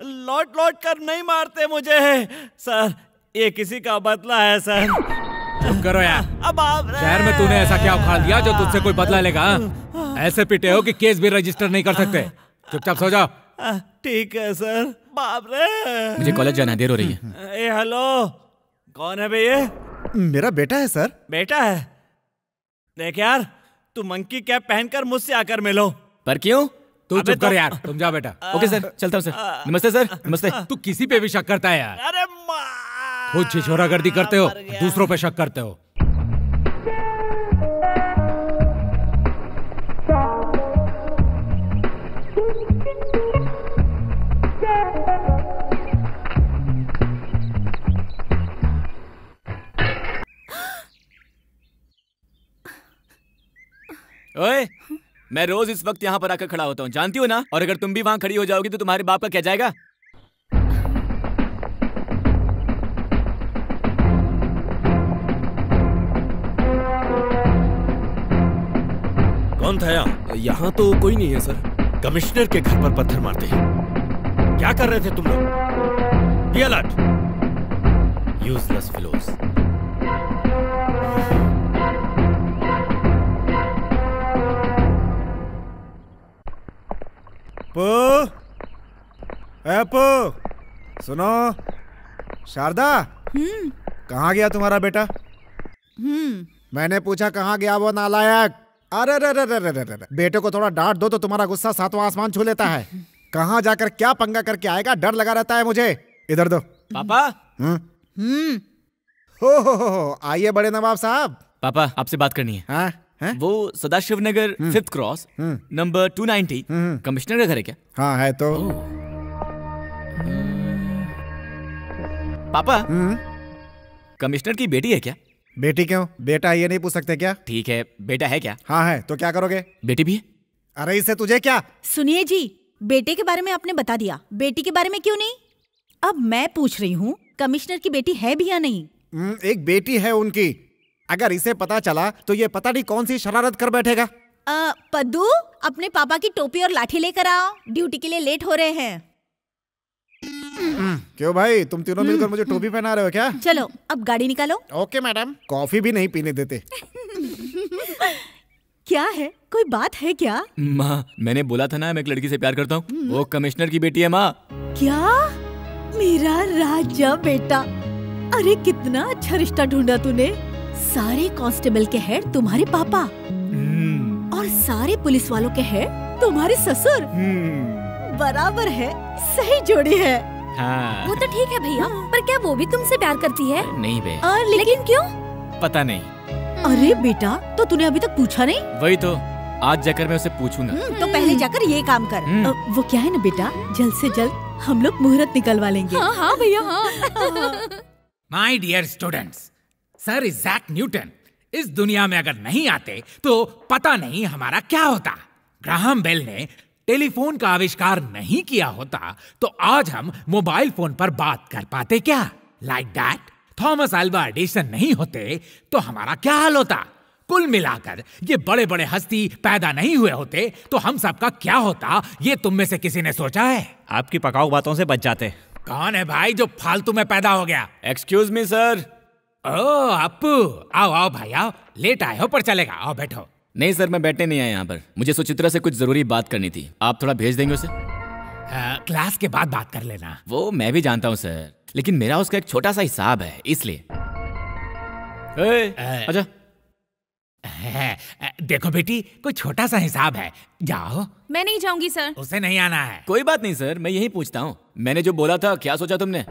लौट लौट कर नहीं मारते मुझे सर। ये किसी का बदला है सर। चुप करो यार। शहर में तूने ऐसा क्या उखाड़ दिया जो तुझसे कोई बदला लेगा? ऐसे पिटे हो कि केस भी रजिस्टर नहीं कर सकते। चुपचाप सो जाओ। ठीक है सर। बाप रे, मुझे कॉलेज जाना है, देर हो रही है। हेलो, कौन है भैया? मेरा बेटा है सर। बेटा है? देख यार, तू मंकी कैप पहनकर मुझसे आकर मिलो। पर क्यों? तू चुप कर यार। तुम जा बेटा। ओके सर, चलता हूँ सर। नमस्ते सर। नमस्ते। तू किसी पे भी शक करता है यार। अरे खुद छिछोरागर्दी करते हो, दूसरों पे शक करते हो। ओए, मैं रोज इस वक्त यहाँ पर आकर खड़ा होता हूँ, जानती हो ना? और अगर तुम भी वहाँ खड़ी हो जाओगी तो तुम्हारे बाप का क्या जाएगा? कौन था यहाँ? यहाँ तो कोई नहीं है सर। कमिश्नर के घर पर पत्थर मारते हैं। क्या कर रहे थे तुम लोग? Be alert. Useless fellows. सुनो शारदा, कहाँ गया तुम्हारा बेटा? मैंने पूछा कहाँ गया वो नालायक। अरे रे रे रे रे रे, बेटे को थोड़ा डांट दो तो तुम्हारा गुस्सा सातवां आसमान छू लेता है। कहाँ जाकर क्या पंगा करके आएगा, डर लगा रहता है मुझे। इधर दो। पापा। हो आइए बड़े नवाब साहब। पापा आपसे बात करनी है। हाँ? है? वो सदाशिव नगर 5th क्रॉस नंबर 290 कमिश्नर का घर है क्या? हाँ है तो। पापा कमिश्नर की बेटी है क्या? बेटी क्यों? बेटा ये नहीं पूछ सकते क्या? ठीक है, बेटा है क्या? हाँ है तो क्या करोगे? बेटी भी है। अरे इससे तुझे क्या? सुनिए जी, बेटे के बारे में आपने बता दिया, बेटी के बारे में क्यों नहीं? अब मैं पूछ रही हूँ कमिश्नर की बेटी है भी या नहीं? एक बेटी है उनकी। अगर इसे पता चला तो ये पता नहीं कौन सी शरारत कर बैठेगा। पद्दू, अपने पापा की टोपी और लाठी लेकर आओ, ड्यूटी के लिए लेट हो रहे हैं। क्यों भाई, तुम तीनों मिलकर मुझे टोपी पहना रहे हो क्या? चलो अब गाड़ी निकालो। Okay madam. कॉफी भी नहीं पीने देते। क्या है, कोई बात है क्या? माँ, मैंने बोला था ना मैं एक लड़की से प्यार करता हूँ। वो कमिश्नर की बेटी है माँ। क्या? मेरा राजा बेटा, अरे कितना अच्छा रिश्ता ढूंढा तूने। सारे कांस्टेबल के हेड तुम्हारे पापा और सारे पुलिस वालों के हेड तुम्हारे ससुर। बराबर है, सही जोड़ी है। हाँ। वो तो ठीक है भैया, पर क्या वो भी तुमसे प्यार करती है? नहीं बे। लेकिन क्यों? पता नहीं। अरे बेटा, तो तूने अभी तक पूछा नहीं? वही तो, आज जाकर मैं उसे पूछूंगा। तो पहले जाकर ये काम कर। वो क्या है ना बेटा, जल्द से जल्द हम लोग मुहूर्त निकलवा लेंगे। हाँ हाँ भैया हाँ। My dear students, sir Isaac Newton इस दुनिया में अगर नहीं आते तो पता नहीं हमारा क्या होता। ग्राहम बेल ने टेलीफोन का आविष्कार नहीं किया होता तो आज हम मोबाइल फोन पर बात कर पाते क्या? Like that. Thomas Alva Edison नहीं होते तो हमारा क्या हाल होता? कुल मिलाकर ये बड़े बड़े हस्ती पैदा नहीं हुए होते तो हम सबका क्या होता, ये तुम में से किसी ने सोचा है? आपकी पकाऊ बातों से बच जाते। कौन है भाई जो फालतू में पैदा हो गया? Excuse me sir. Oh Appu, आओ आओ भाई आओ, लेट आए हो पर चलेगा, आओ बैठो। नहीं सर, मैं बैठने नहीं आया यहाँ पर, मुझे सुचित्रा से कुछ जरूरी बात करनी थी। आप थोड़ा भेज देंगे उसे? क्लास के बाद बात कर लेना। वो मैं भी जानता हूँ सर, लेकिन मेरा उसका एक छोटा सा हिसाब है इसलिए। अच्छा देखो बेटी, कोई छोटा सा हिसाब है, जाओ। मैं नहीं जाऊंगी सर। उसे नहीं आना है। कोई बात नहीं सर, मैं यही पूछता हूँ। मैंने जो बोला था क्या सोचा तुमने?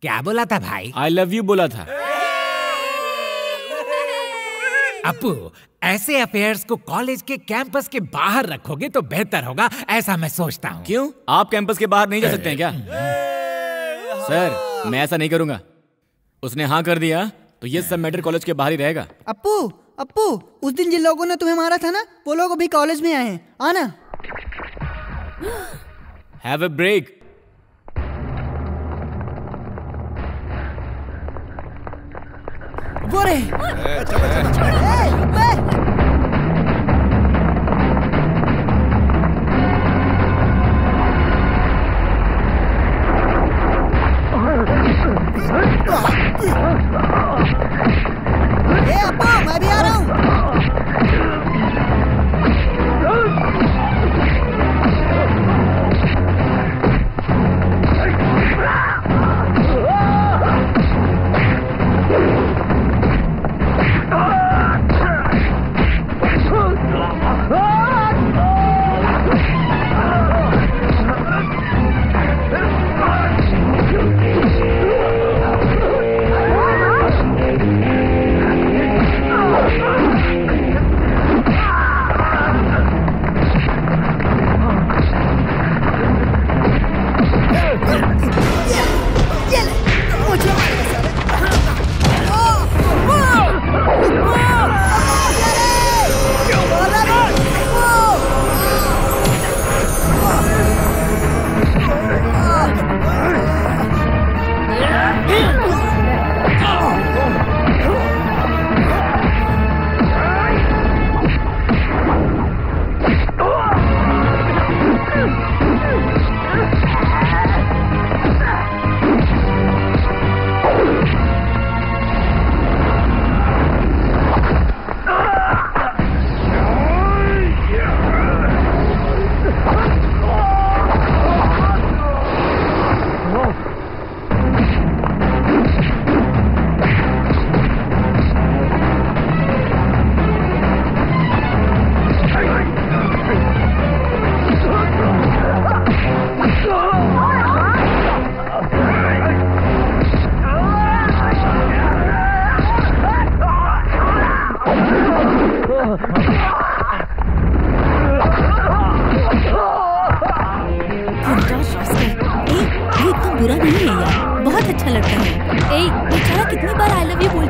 क्या बोला था भाई? आई लव यू बोला था। अपू, ऐसे अफेयर्स को कॉलेज के कैंपस के बाहर रखोगे तो बेहतर होगा, ऐसा मैं सोचता हूँ। क्यों, आप कैंपस के बाहर नहीं जा सकते हैं क्या? सर मैं ऐसा नहीं करूंगा। उसने हाँ कर दिया तो ये सब मैटर कॉलेज के बाहर ही रहेगा। अप्पू अप्पू, उस दिन जिन लोगों ने तुम्हें मारा था ना, वो लोग अभी कॉलेज में आए हैं, आना। Have a break. वो रे, अप्पू मैं भी आ रहा हूँ।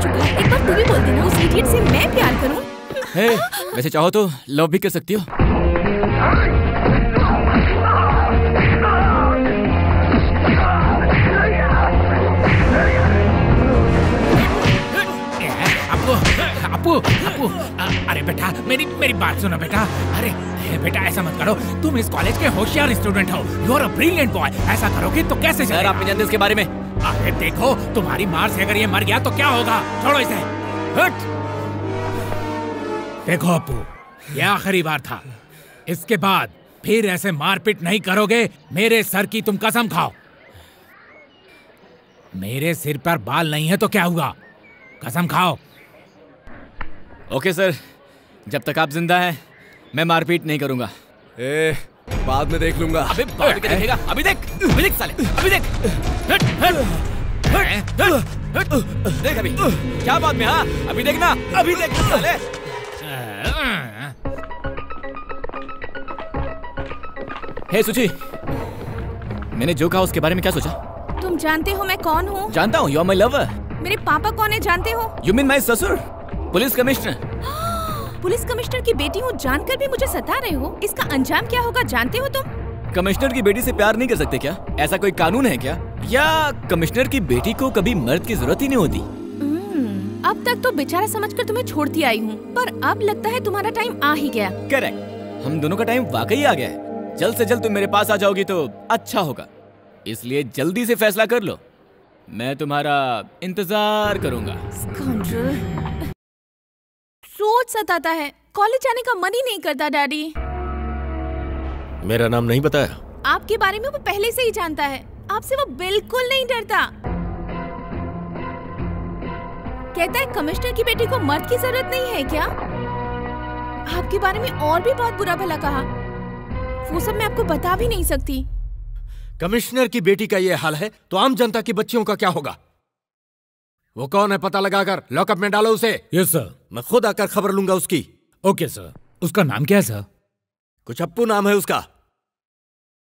चुका है। एक बार तू भी बोल देना उस इडियट से मैं प्यार करूं। हे, वैसे चाहो तो लव भी कर सकती हो। अपू, अरे बेटा मेरी बात सुनो बेटा। अरे बेटा ऐसा मत करो, तुम इस कॉलेज के होशियार स्टूडेंट हो, you are a brilliant boy. ऐसा करोगे तो कैसे चलेगा? सर आप नहीं जानते इसके बारे में। अरे देखो, तुम्हारी मार से अगर ये मर गया तो क्या होगा? छोड़ो इसे। हट। देखो अपू, ये आखिरी बार था, इसके बाद फिर ऐसे मारपीट नहीं करोगे, मेरे सर की तुम कसम खाओ। मेरे सिर पर बाल नहीं है तो क्या हुआ? कसम खाओ। ओके सर, जब तक आप जिंदा हैं मैं मारपीट नहीं करूंगा। बाद में देख लूंगा। अबे बाद में देखेगा? अभी देख साले, अभी देख। देख अभी क्या बाद में? हाँ अभी देखना, अभी देख साले। हे सुची, मैंने जो कहा उसके बारे में क्या सोचा? तुम जानते हो मैं कौन हूँ? जानता हूँ, यू आर माय लवर। मेरे पापा कौन है जानते हो? यू मीन माय ससुर, पुलिस कमिश्नर। पुलिस कमिश्नर की बेटी हूँ जानकर भी मुझे सता रहे हो, इसका अंजाम क्या होगा जानते हो तुम? कमिश्नर की बेटी से प्यार नहीं कर सकते क्या? ऐसा कोई कानून है क्या? या कमिश्नर की बेटी को कभी मर्द की जरूरत ही नहीं होती? अब तक तो बेचारा समझकर तुम्हें छोड़ती आई हूँ, पर अब लगता है तुम्हारा टाइम आ ही गया। करेक्ट, हम दोनों का टाइम वाकई आ गया है। जल्द से जल्द तुम मेरे पास आ जाओगी तो अच्छा होगा, इसलिए जल्दी से फैसला कर लो। मैं तुम्हारा इंतजार करूंगा। सोच सताता है, कॉलेज जाने का मन ही नहीं करता डैडी। मेरा नाम नहीं बताया? आपके बारे में वो पहले से ही जानता है, आपसे वो बिल्कुल नहीं डरता। कहता है कमिश्नर की बेटी को मर्द की जरूरत नहीं है क्या? आपके बारे में और भी बहुत बुरा भला कहा, वो सब मैं आपको बता भी नहीं सकती। कमिश्नर की बेटी का ये हाल है तो आम जनता की बच्चियों का क्या होगा? वो कौन है पता लगाकर लॉकअप में डालो उसे। Yes sir. मैं खुद आकर खबर लूंगा उसकी। Okay sir. उसका नाम क्या है सर? कुछ अप्पू नाम है उसका।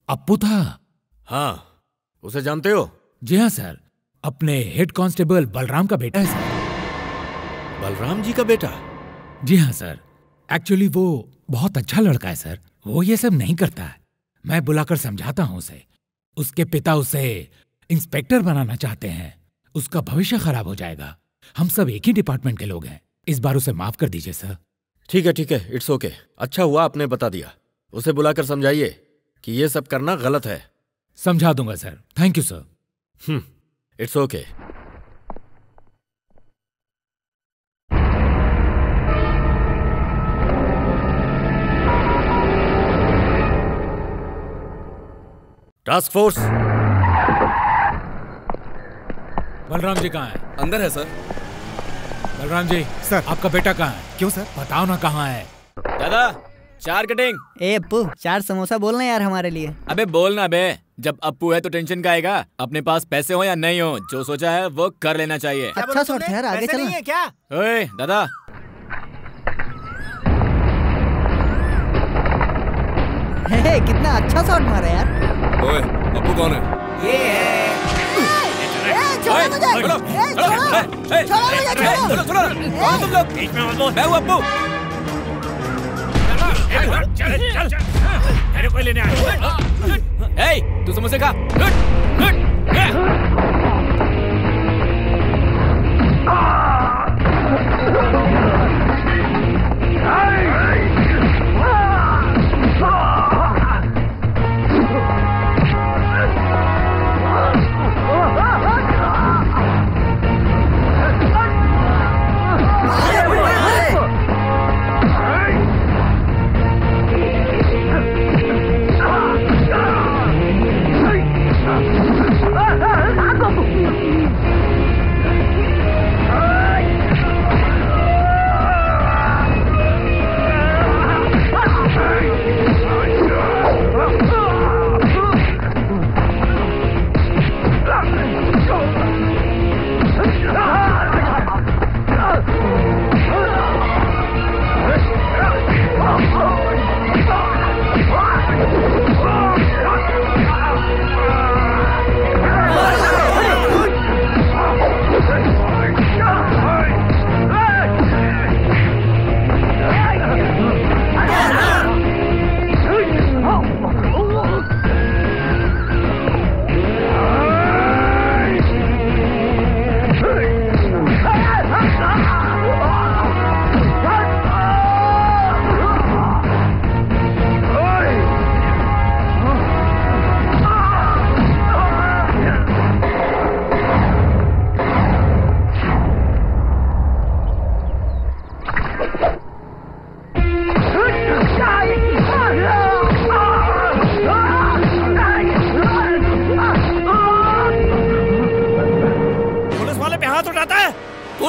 अप्पू था? हाँ, उसे जानते हो? जी हाँ सर, अपने हेड कांस्टेबल बलराम का बेटा है सर। बलराम जी का बेटा? जी हाँ सर, एक्चुअली वो बहुत अच्छा लड़का है सर, वो ये सब नहीं करता है। मैं बुलाकर समझाता हूँ उसे। उसके पिता उसे इंस्पेक्टर बनाना चाहते हैं, उसका भविष्य खराब हो जाएगा। हम सब एक ही डिपार्टमेंट के लोग हैं, इस बार उसे माफ कर दीजिए सर। ठीक है, इट्स ओके। अच्छा हुआ आपने बता दिया। उसे बुलाकर समझाइए कि ये सब करना गलत है। समझा दूंगा sir. Thank you sir. It's okay. Task force. Balram ji कहाँ है? अंदर है सर। बलराम जी सर। आपका बेटा कहाँ है? क्यों सर? बताओ ना कहाँ है। दादा 4 कटिंग। ए अप्पू 4 समोसा बोलना यार हमारे लिए। अबे बोलना बे, जब अप्पू है तो टेंशन का आएगा। अपने पास पैसे हो या नहीं हो, जो सोचा है वो कर लेना चाहिए। अच्छा शॉट है यार, आगे चलना। नहीं है क्या? ओए दादा, हे, कितना अच्छा शॉट मारा यार। ओए अप्पू कौन है? ये है। छोड़ो मुझे, छोड़ो मुझे, छोड़ो। कौन तुम लोग? बीच में मत बोल। मैं हूँ अप्पू। चल मेरे को लेने आया। ए, तू समोसे खा।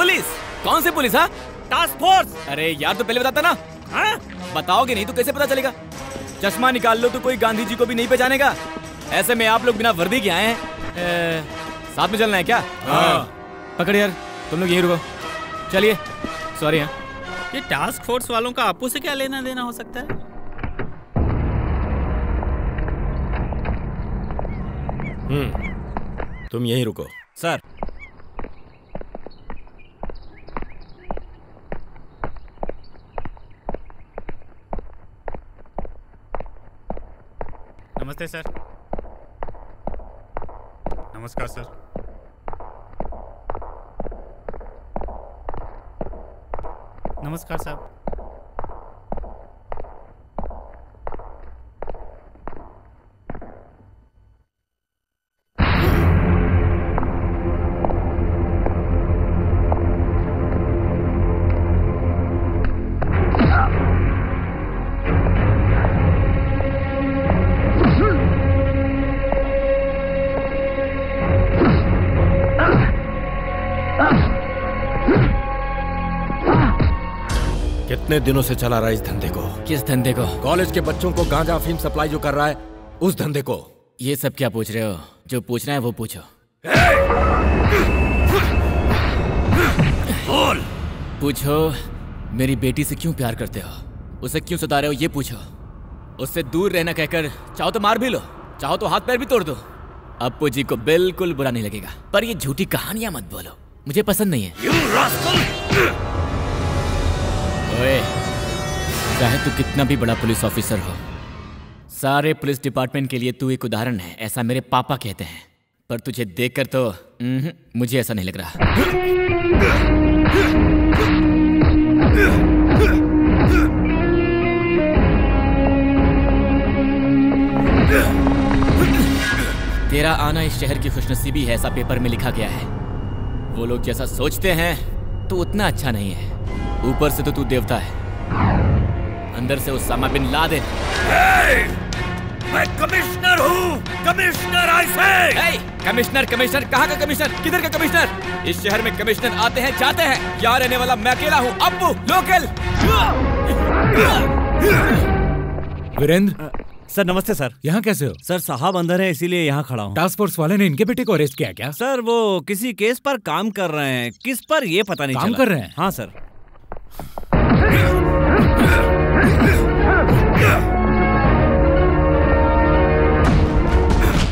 पुलिस? कौन सी पुलिस? हाँ, टास्क फोर्स। अरे यार तो पहले बताता ना। हाँ? बताओगे नहीं तो कैसे पता चलेगा? चश्मा निकाल लो तो कोई गांधी जी को भी नहीं पहचानेगा। ऐसे में आप लोग बिना वर्दी के आए हैं। साथ में चलना है क्या? हाँ। पकड़ यार, तुम लोग यहीं रुको। चलिए। सॉरी। हाँ, ये टास्क फोर्स वालों का आपू से क्या लेना देना हो सकता है? तुम यहीं रुको। सर। नमस्ते सर। नमस्कार सर। नमस्कार साहब। कितने दिनों से चला रहा है इस धंधे को? किस धंधे को? कॉलेज के बच्चों को गांजा अफीम सप्लाई जो कर रहा है, उस धंधे को। ये सब क्या पूछ रहे हो? जो पूछना है वो पूछो। बोल। पूछो, मेरी बेटी से क्यों प्यार करते हो? उसे क्यों सता रहे हो ये पूछो। उससे दूर रहना कहकर चाहो तो मार भी लो, चाहो तो हाथ पैर भी तोड़ दो। अप्पू जी को बिल्कुल बुरा नहीं लगेगा। पर ये झूठी कहानियां मत बोलो, मुझे पसंद नहीं है। ओए, चाहे तू कितना भी बड़ा पुलिस ऑफिसर हो, सारे पुलिस डिपार्टमेंट के लिए तू एक उदाहरण है, ऐसा मेरे पापा कहते हैं। पर तुझे देखकर तो मुझे ऐसा नहीं लग रहा। तेरा आना इस शहर की खुशनसीबी है, ऐसा पेपर में लिखा गया है। वो लोग जैसा सोचते हैं तो उतना अच्छा नहीं है। ऊपर से तो तू देवता है, अंदर से उसामा बिन लादेन। मैं कमिश्नर हूँ, कमिश्नर आई से। कमिश्नर? कमिश्नर कहाँ का कमिश्नर? किधर का कमिश्नर? इस शहर में कमिश्नर आते हैं जाते हैं, यहाँ रहने वाला मैं अकेला हूँ, अप्पू लोकल। वीरेंद्र। सर नमस्ते सर। यहाँ कैसे हो? सर साहब अंदर है इसीलिए यहाँ खड़ा हूँ। टास्क फोर्स वाले ने इनके बेटे को अरेस्ट किया क्या? सर वो किसी केस पर काम कर रहे हैं, किस पर ये पता नहीं काम चला। कर रहे हैं? हाँ सर।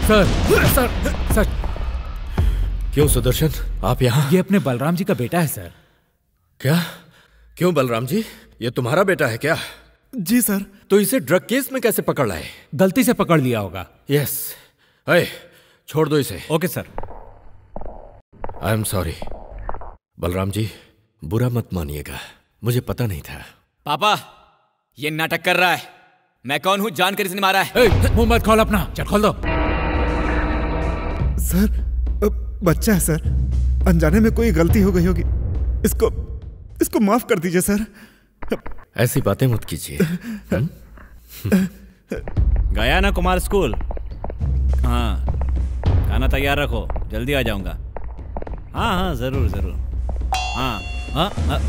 Sir sir sir. क्यों सुदर्शन, आप यहाँ? ये अपने बलराम जी का बेटा है सर। क्या? क्यों बलराम जी, ये तुम्हारा बेटा है क्या? जी सर। तो इसे ड्रग केस में कैसे पकड़ लाए? गलती से पकड़ लिया होगा। यस। अरे छोड़ दो इसे। Okay sir. I am sorry. Balram ji, बुरा मत मानिएगा, मुझे पता नहीं था। पापा, ये नाटक कर रहा है। मैं कौन हूँ जानकर इसने मारा है। मुंह मत खोल अपना, चल खोल दो। सर, बच्चा है सर, अनजाने में कोई गलती हो गई होगी, इसको माफ कर दीजिए सर। ऐसी बातें मत कीजिए। गया ना कुमार स्कूल? हाँ, खाना तैयार रखो, जल्दी आ जाऊंगा। हाँ हाँ जरूर जरूर। हाँ हाँ हाँ।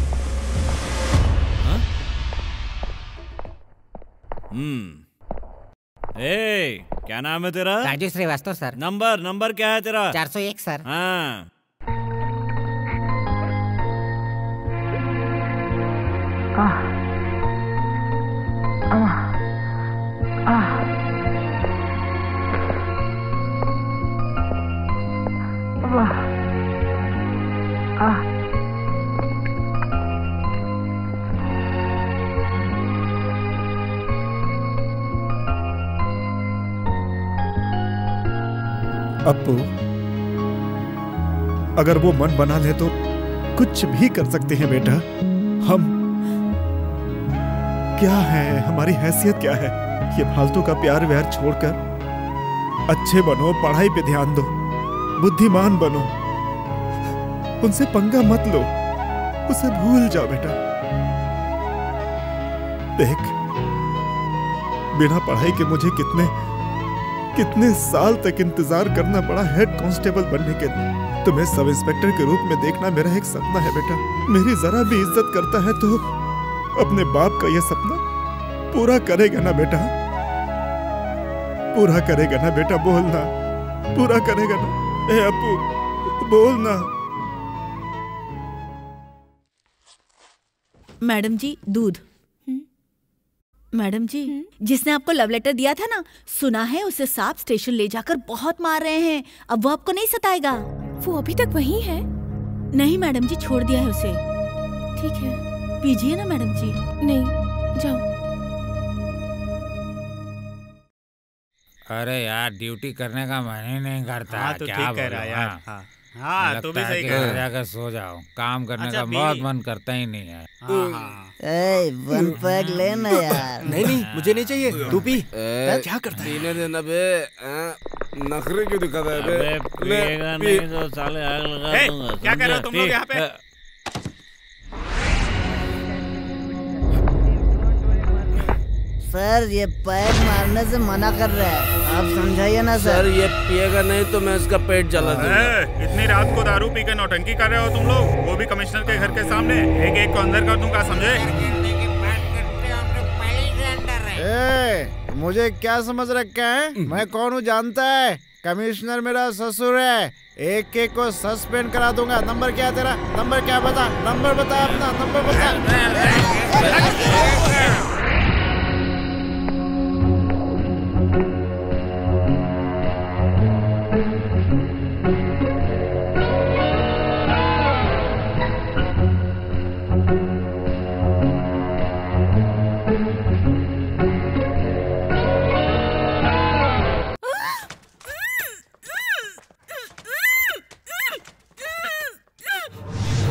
क्या नाम है तेरा? राजू श्रीवास्तव सर। नंबर क्या है तेरा? 401 सर। हाँ। अप्पू, अगर वो मन बना ले तो कुछ भी कर सकते हैं बेटा। हम क्या है, हमारी हैसियत क्या है? ये फालतू का प्यार व्यार छोड़कर अच्छे बनो, पढ़ाई पे ध्यान दो, बुद्धिमान बनो, उनसे पंगा मत लो, उसे भूल जाओ बेटा। देख, बिना पढ़ाई के मुझे कितने साल तक इंतजार करना पड़ा हेड कांस्टेबल बनने के लिए। तुम्हें सब इंस्पेक्टर के रूप में देखना मेरा एक सपना है बेटा। मेरी जरा भी इज्जत करता है तो अपने बाप का ये सपना पूरा करेगा ना बेटा? पूरा करेगा ना बेटा? बोलना, पूरा करेगा ना? ए अप्पू, बोलना। मैडम जी, दूध। मैडम जी, जिसने आपको लव लेटर दिया था ना, सुना है उसे सांप स्टेशन ले जाकर बहुत मार रहे हैं। अब वो आपको नहीं सताएगा। वो अभी तक वहीं है? नहीं मैडम जी, छोड़ दिया है उसे। ठीक है, पीजिए ना मैडम जी। नहीं, जाओ। अरे यार, ड्यूटी करने का मन ही नहीं करता। हाँ, तो क्या ठीक कह रहा है यार। हाँ, तो भी सही कह रहा है। जाकर सो जाओ, काम करने का बहुत मन करता ही नहीं है। ए, वन पैक लेना यार। नहीं, मुझे नहीं चाहिए, तू पी। क्या करता है? पीने देना बे, नखरे क्यों दिखा रहा है बे? पिएगा नहीं तो साले आग लगा दूंगा। क्या कर रहे हो तुम लोग यहाँ पे? सर, ये पैक मारने से मना कर रहा है, आप समझाइए ना सर। ये पिएगा नहीं तो मैं इसका पेट जला दूंगा। इतनी रात को दारू पी के नौटंकी कर रहे हो तुम लोग, वो भी कमिश्नर के घर के सामने। एक एक को अंदर कर दूंगा, समझे? मुझे क्या समझ रखा है? मैं कौन हूँ जानता है? कमिश्नर मेरा ससुर है। एक एक को सस्पेंड करा दूंगा। नंबर क्या है तेरा? नंबर क्या? बता, नंबर बता अपना, नंबर बता।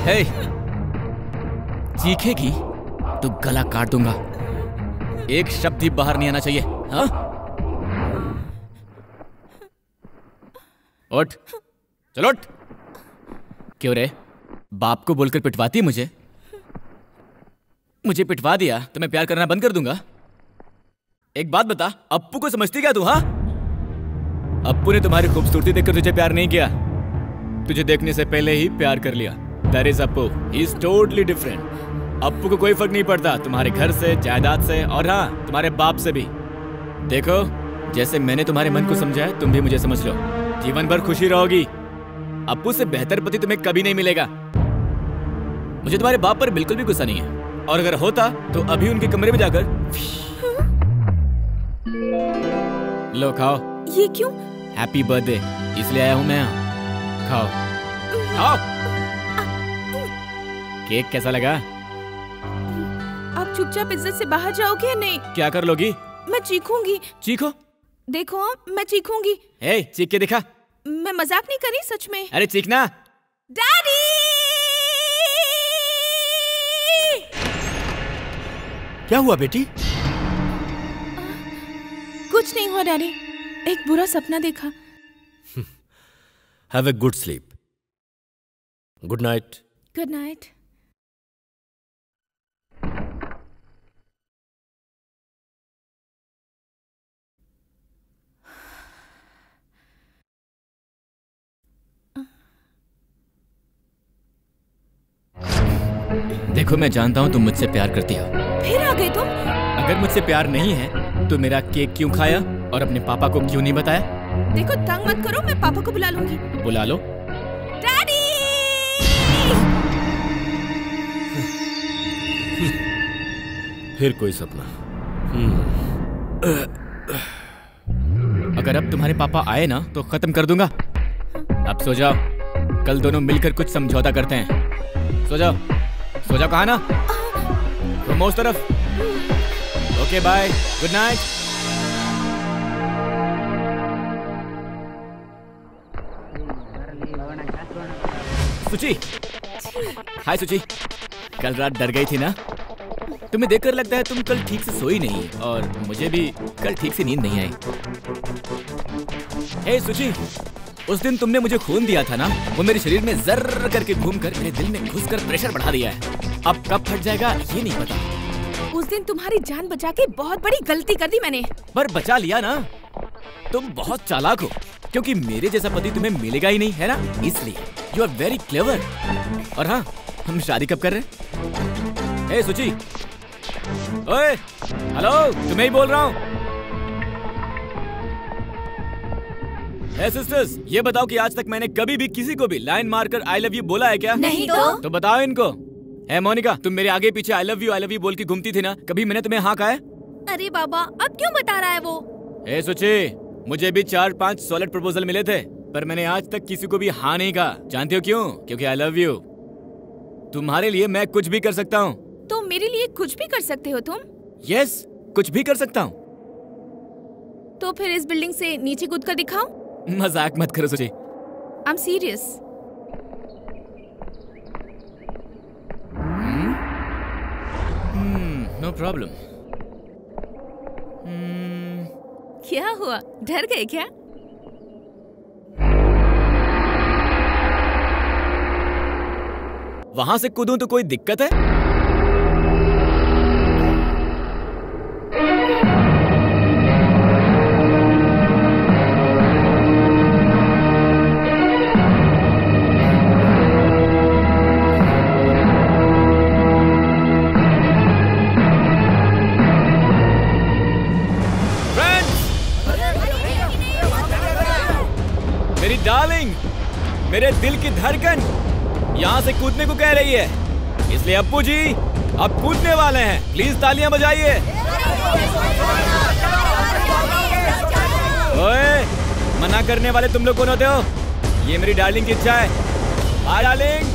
हे, चीखेगी तो गला काट दूंगा। एक शब्द ही बाहर नहीं आना चाहिए। हाँ? उठ, चलो उठ। क्यों रे, बाप को बोलकर पिटवाती है मुझे? मुझे पिटवा दिया तो मैं प्यार करना बंद कर दूंगा? एक बात बता, अप्पू को समझती क्या तू? हाँ, अप्पू ने तुम्हारी खूबसूरती देखकर तुझे प्यार नहीं किया, तुझे देखने से पहले ही प्यार कर लिया। That is Appu, he is totally different। Appu को कोई फर्क नहीं पड़ता तुम्हारे घर से, जायदाद से, और हाँ, तुम्हारे बाप से भी। देखो, जैसे मैंने तुम्हारे मन को समझा है, तुम भी मुझे समझ लो। जीवन भर खुशी रहोगी। अप्पू से बेहतर पति तुम्हें कभी नहीं मिलेगा। मुझे तुम्हारे बाप पर बिल्कुल भी गुस्सा नहीं है, और अगर होता तो अभी उनके कमरे में जाकर लो खाओ। ये क्यों? हैप्पी बर्थडे इसलिए आया हूं मैं यहाँ। खाओ खाओ। केक कैसा लगा? आप चुपचाप इज्जत से बाहर जाओगे या नहीं? क्या कर लोगी? मैं चीखूंगी। चीखो। देखो, मैं चीखूंगी। हे, चीख के दिखा। मैं मजाक नहीं कर रही, सच में। अरे चीखना। डैडी! क्या हुआ बेटी? कुछ नहीं हुआ डैडी, एक बुरा सपना देखा। Have a good sleep. Good night. Good night. देखो, मैं जानता हूँ तुम मुझसे प्यार करती हो। फिर आ गए तुम? अगर मुझसे प्यार नहीं है तो मेरा केक क्यों खाया और अपने पापा को क्यों नहीं बताया? देखो, तंग मत करो, मैं पापा को बुला लूंगी। बुला लो। डैडी! फिर कोई सपना। अगर अब तुम्हारे पापा आए ना तो खत्म कर दूंगा। अब सो जाओ, कल दोनों मिलकर कुछ समझौता करते हैं। सो जाओ, सो जाओ। कहा ना? तुम उस तरफ। Okay, bye, good night. Suchi. Hi सुची। कल रात डर गई थी ना? तुम्हें देखकर लगता है तुम कल ठीक से सोई नहीं, और मुझे भी कल ठीक से नींद नहीं आई। हे सुची, उस दिन तुमने मुझे खून दिया था ना, वो मेरे शरीर में जर्र करके घूमकर मेरे दिल में घुसकर प्रेशर बढ़ा दिया है। अब कब फट जाएगा ये नहीं पता। उस दिन तुम्हारी जान बचा के बहुत बड़ी गलती कर दी मैंने। पर बचा लिया ना। तुम बहुत चालाक हो, क्योंकि मेरे जैसा पति तुम्हें मिलेगा ही नहीं, है ना? इसलिए यू आर वेरी क्लेवर। और हाँ, हम शादी कब कर रहे हैं? हे सुची, ओए, हेलो, तुम्हें ही बोल रहा हूँ। हे सिस्टर्स, ये बताओ कि आज तक मैंने कभी भी किसी को भी लाइन मारकर आई लव यू बोला है क्या? नहीं तो बताओ इनको। हे मोनिका, तुम मेरे आगे पीछे आई लव यू बोल के घूमती थी ना, कभी मैंने तुम्हें हाँ कहा है? अरे बाबा, अब क्यों बता रहा है वो? हे सुची, मुझे भी 4-5 सॉलिड प्रपोजल मिले थे, पर मैंने आज तक किसी को भी हाँ नहीं कहा। जानते हो क्यों? क्योंकि आई लव यू। तुम्हारे लिए मैं कुछ भी कर सकता हूँ। तो मेरे लिए कुछ भी कर सकते हो तुम? यस, कुछ भी कर सकता हूँ। तो फिर इस बिल्डिंग से नीचे कूद कर दिखाओ। मजाक मत करो Suchi. I am serious. No problem. क्या हुआ, डर गए क्या? वहां से कूदूं तो कोई दिक्कत है? मेरी डार्लिंग, मेरे दिल की धड़कन यहाँ से कूदने को कह रही है, इसलिए अप्पू जी अब कूदने वाले हैं। प्लीज तालियां बजाइए। ओए, मना करने वाले तुम लोग कौन होते हो? ये मेरी डार्लिंग की इच्छा है। Hi darling.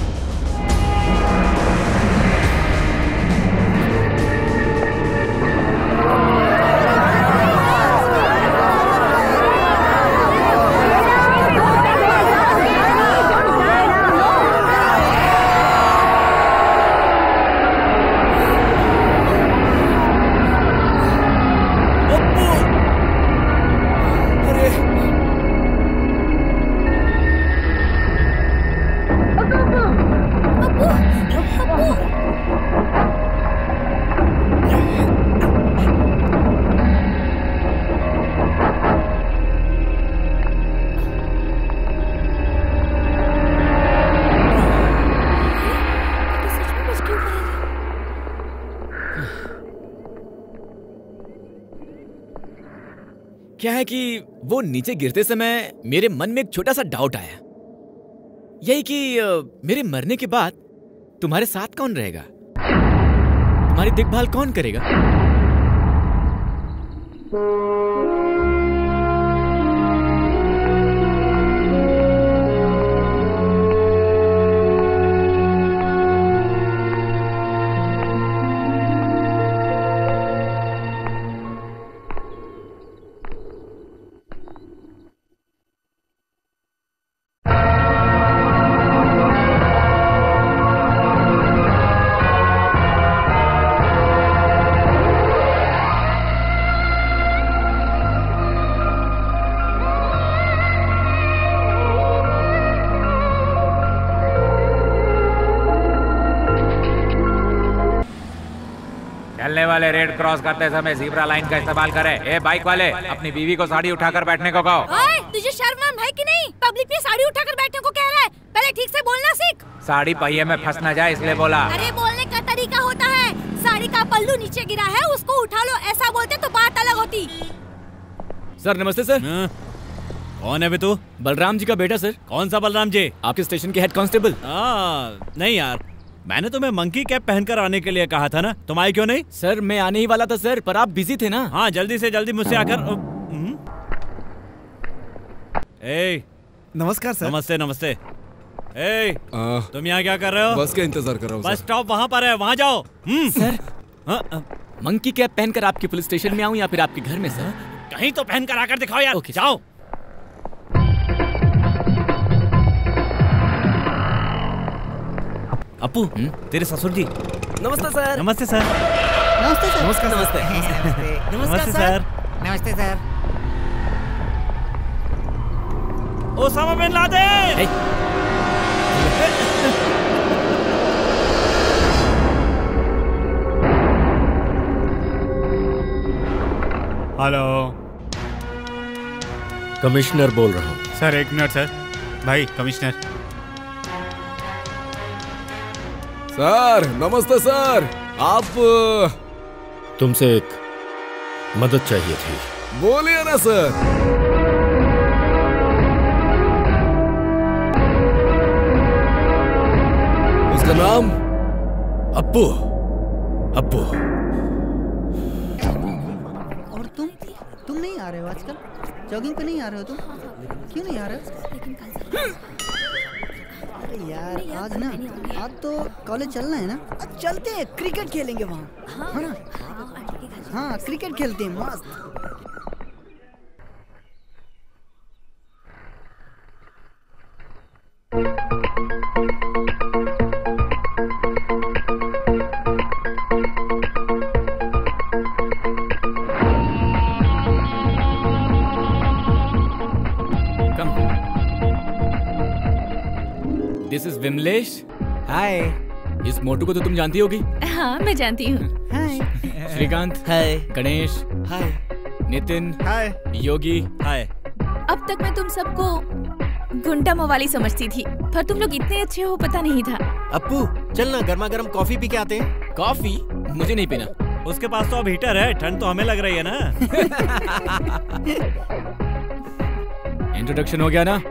क्या है कि वो नीचे गिरते समय मेरे मन में एक छोटा सा डाउट आया, यही कि मेरे मरने के बाद तुम्हारे साथ कौन रहेगा, तुम्हारी देखभाल कौन करेगा? चलने वाले रेड क्रॉस करते समय ज़ीब्रा लाइन का इस्तेमाल करें। ए बाइक वाले, अपनी बीवी को साड़ी उठाकर बैठने को कहो। ओए, तुझे शर्म नाम है कि नहीं? पब्लिक में साड़ी उठाकर बैठने को कह रहा है, पहले ठीक से बोलना सीख। साड़ी पहिए में फंस न जाए इसलिए बोला। अरे बोलने का तरीका होता है, साड़ी का पल्लू नीचे गिरा है उसको उठा लो, ऐसा बोलते तो बात अलग होती। सर नमस्ते सर। कौन है बे तू? बलराम जी का बेटा सर। कौन सा बलराम जी? आपके स्टेशन के हेड कांस्टेबल। नहीं यार, मैंने तुम्हें मंकी कैप पहनकर आने के लिए कहा था ना, तुम आए क्यों नहीं? सर मैं आने ही वाला था सर, पर आप बिजी थे ना। हाँ, जल्दी से जल्दी मुझसे आकर। ए, नमस्कार सर। नमस्ते नमस्ते। ए, तुम यहाँ क्या कर रहे हो? बस का इंतजार कर रहा हूँ। बस स्टॉप वहाँ पर है, वहाँ जाओ। सर, मंकी कैप पहनकर आपके पुलिस स्टेशन में आऊँ या फिर आपके घर में सर? कहीं तो पहन कर आकर दिखाओ यार। जाओ। अप्पू, तेरे ससुर जी। नमस्ते सर। नमस्ते सर। नमस्ते सर। नमस्कार नमस्ते। नमस्ते सर। नमस्ते sir. Osama bin Laden. Hello, commissioner बोल रहा हूँ। सर एक मिनट सर। भाई कमिश्नर। सर नमस्ते सर। आप तुमसे एक मदद चाहिए थी। बोलिए ना सर। उसका नाम? अप्पू। अप्पू। और तुम नहीं आ रहे हो आजकल? जॉगिंग पे नहीं आ रहे हो तुम? क्यों नहीं आ रहे हो? अरे यार आज तो कॉलेज चलना है ना? आज चलते हैं, क्रिकेट खेलेंगे वहाँ, है ना? हाँ क्रिकेट खेलते हैं, मस्त। This is Vimlesh. हाय। इस मोटू को तो तुम जानती होगी। हाँ मैं जानती हूँ। हाय। श्रीकांत। हाय। गणेश। हाय। नितिन। हाय। योगी। हाय। अब तक मैं तुम सबको गुंडा मवाली समझती थी, पर तुम लोग इतने अच्छे हो पता नहीं था। अप्पू चल ना, गर्मा गर्म कॉफी पी के आते हैं। कॉफी? मुझे नहीं पीना। उसके पास तो अब हीटर है, ठंड तो हमें लग रही है ना। इंट्रोडक्शन हो गया ना,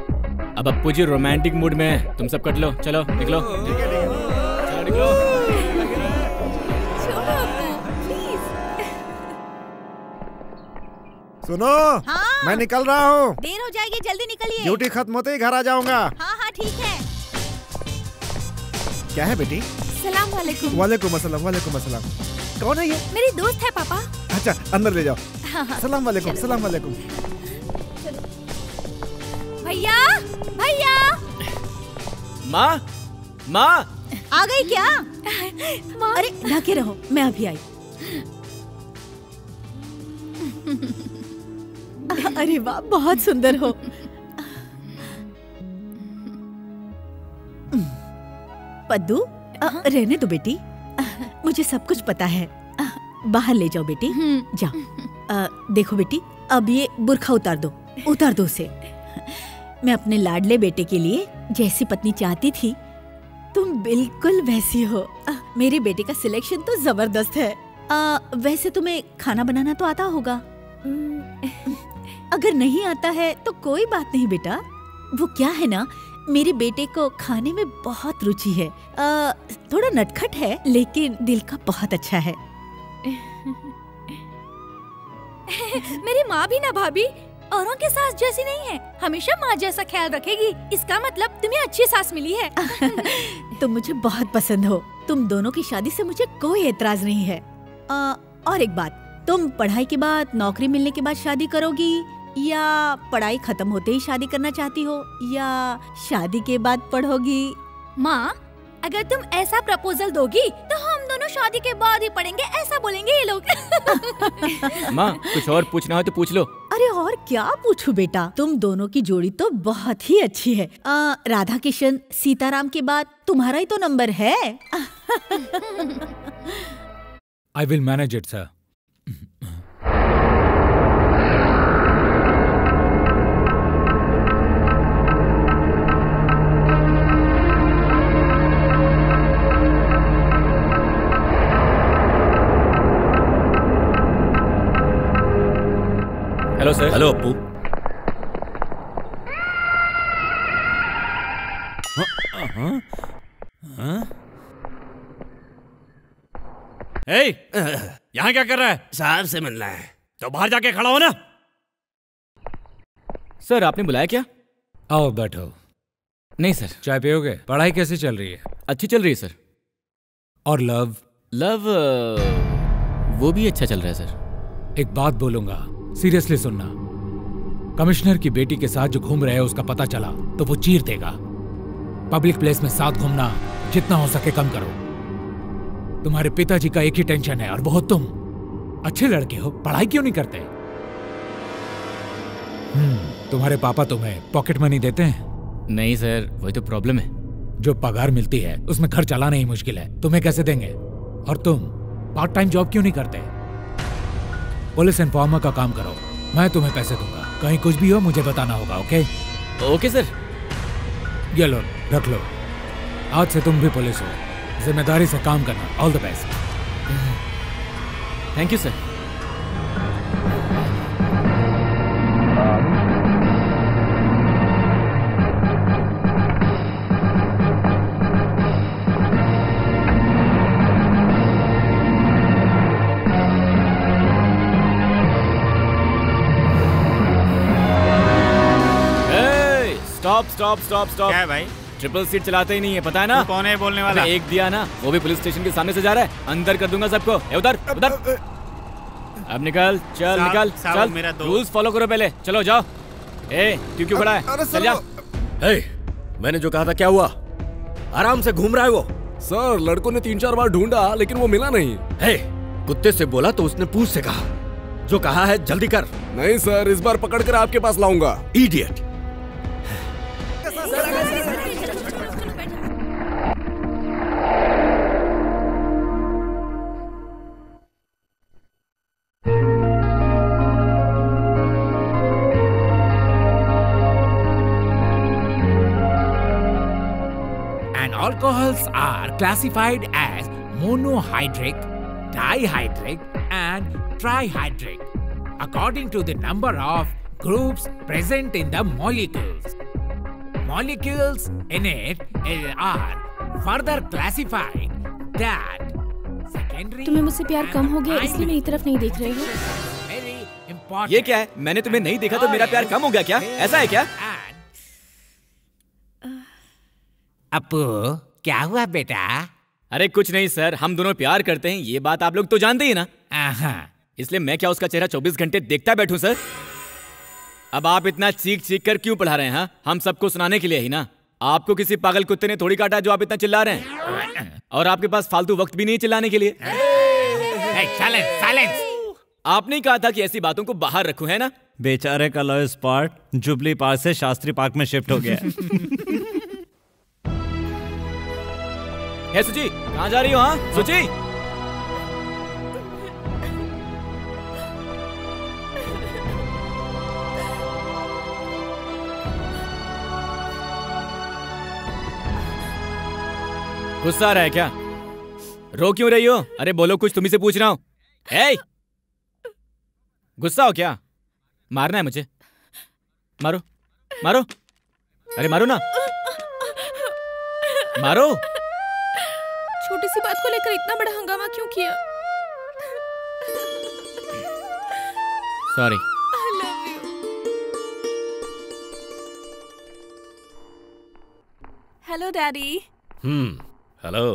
अब अप्पू जी रोमांटिक मूड में है। तुम सब कट लो, चलो निकलो। चलो निकलो। छोड़ो अप्पू, प्लीज। सुनो। हाँ? मैं निकल रहा हूँ। देर हो जाएगी, जल्दी निकलिए। ड्यूटी खत्म होते ही घर आ जाऊंगा। हाँ हाँ ठीक है। क्या है बेटी? सलाम वालेकुम। वालेकुम अस्सलाम। वालेकुम अस्सलाम। कौन है ये? मेरी दोस्त है पापा। अच्छा अंदर ले जाओ। हाँ। सलाम वालेकुम। सलाम वालेकुम। भैया भैया। माँ माँ आ गई क्या? अरे ढके रहो, मैं अभी आई। अरे वाह बहुत सुंदर हो। पद्दू रहने दो बेटी, मुझे सब कुछ पता है। बाहर ले जाओ बेटी, जाओ। देखो बेटी, अब ये बुर्खा उतार दो, उतार दो उसे। मैं अपने लाडले बेटे के लिए जैसी पत्नी चाहती थी, तुम बिल्कुल वैसी हो। मेरे बेटे का सिलेक्शन तो जबरदस्त है। वैसे तुम्हें खाना बनाना तो आता होगा? अगर नहीं आता है तो कोई बात नहीं बेटा। वो क्या है ना, मेरे बेटे को खाने में बहुत रुचि है। थोड़ा नटखट है लेकिन दिल का बहुत अच्छा है। मेरी माँ भी ना भाभी औरों के सास जैसी नहीं है, हमेशा माँ जैसा ख्याल रखेगी। इसका मतलब तुम्हें अच्छी सास मिली है। तुम मुझे बहुत पसंद हो। तुम दोनों की शादी से मुझे कोई एतराज नहीं है। और एक बात, तुम पढ़ाई के बाद, नौकरी मिलने के बाद शादी करोगी, या पढ़ाई खत्म होते ही शादी करना चाहती हो, या शादी के बाद पढ़ोगी? माँ अगर तुम ऐसा प्रपोजल दोगी तो हम दोनों शादी के बाद ही पढ़ेंगे, ऐसा बोलेंगे ये लोग। माँ कुछ और पूछना हो तो पूछ लो। अरे और क्या पूछूं बेटा, तुम दोनों की जोड़ी तो बहुत ही अच्छी है। राधा किशन सीताराम के बाद तुम्हारा ही तो नंबर है। I will manage it sir. Hello sir. Hello Appu. यहाँ क्या कर रहा है? साहब से मिलना है। तो बाहर जाके खड़ा हो ना। सर आपने बुलाया क्या? आओ बैठो। नहीं सर। चाय पियोगे? पढ़ाई कैसी चल रही है? अच्छी चल रही है सर। और लव? लव वो भी अच्छा चल रहा है सर। एक बात बोलूंगा, सीरियसली सुनना। कमिश्नर की बेटी के साथ जो घूम रहे हैं उसका पता चला तो वो चीर देगा। पब्लिक प्लेस में साथ घूमना जितना हो सके कम करो। तुम्हारे पिताजी का एक ही टेंशन है और वो तुम। अच्छे लड़के हो, पढ़ाई क्यों नहीं करते? तुम्हारे पापा तुम्हें पॉकेट मनी देते हैं? नहीं सर, वही तो प्रॉब्लम है। जो पगार मिलती है उसमें घर चलाना ही मुश्किल है, तुम्हें कैसे देंगे? और तुम पार्ट टाइम जॉब क्यों नहीं करते? पुलिस इन्फॉर्मर का काम करो, मैं तुम्हें पैसे दूंगा। कहीं कुछ भी हो मुझे बताना होगा। ओके? Okay sir. ये लो, रख लो। आज से तुम भी पुलिस हो, जिम्मेदारी से काम करना। All the best. Thank you sir. Stop stop stop stop. क्या है भाई? ट्रिपल सीट चलाते ही नहीं है, पता है ना? कौन है बोलने वाला? एक दिया ना, वो भी पुलिस स्टेशन के सामने से जा रहा है। अंदर कर दूंगा सबको। उधर उधर। अब निकल, चल निकल, चल। मेरा दोस्त। रूल्स फॉलो करो पहले। चलो जाओ। ए क्यों खड़ा है? चल जा। मैंने जो कहा था क्या हुआ? आराम से घूम रहा है वो। सर लड़कों ने 3-4 बार ढूंढा लेकिन वो मिला नहीं। कुत्ते से बोला तो उसने पूछ से कहा। जो कहा है जल्दी कर। नहीं सर, इस बार पकड़ कर आपके पास लाऊंगा। Idiot. Alcohols are classified as monohydric, dihydric, and trihydric according to the number of groups present in the molecules. Molecules in it are further classified that secondary. तुम्हें मुझसे प्यार कम हो गया इसलिए मेरी तरफ नहीं देख रहे हो? Very important. ये क्या है? मैंने तुम्हें नहीं देखा तो मेरा प्यार कम हो गया क्या? ऐसा है क्या? अपू क्या हुआ बेटा? अरे कुछ नहीं सर, हम दोनों प्यार करते हैं, ये बात आप लोग तो जानते ही ना। इसलिए मैं क्या उसका चेहरा 24 घंटे देखता बैठूं सर? अब आप इतना चीख चीख कर क्यों पढ़ा रहे हैं? हाँ, हम सबको सुनाने के लिए ही ना। आपको किसी पागल कुत्ते ने थोड़ी काटा जो आप इतना चिल्ला रहे हैं। और आपके पास फालतू वक्त भी नहीं चिल्लाने के लिए। साइलेंस। आपने कहा था कि ऐसी बातों को बाहर रखूं, है ना? बेचारे का लॉयर्स पार्क जुबली पार्क से शास्त्री पार्क में शिफ्ट हो गया। है सुची, कहाँ जा रही हो? हाँ सुची। गुस्सा आ रहा है क्या? रो क्यों रही हो? अरे बोलो कुछ, तुम्ही से पूछ रहा हूं। ए, गुस्सा हो क्या? मारना है मुझे? मारो मारो। अरे मारो ना, मारो। छोटी सी बात को लेकर इतना बड़ा हंगामा क्यों किया? Sorry. I love you. Hello daddy. Hello.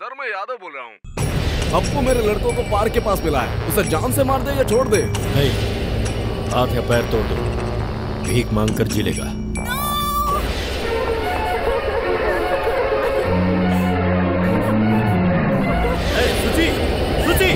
Sir मैं यादव बोल रहा हूँ। आपको मेरे लड़कों को पार्क के पास मिला है, उसे जान से मार दे या छोड़ दे? नहीं, हाथ या पैर तोड़ दो, भीख मांग कर जी लेगा। सुची, सुची।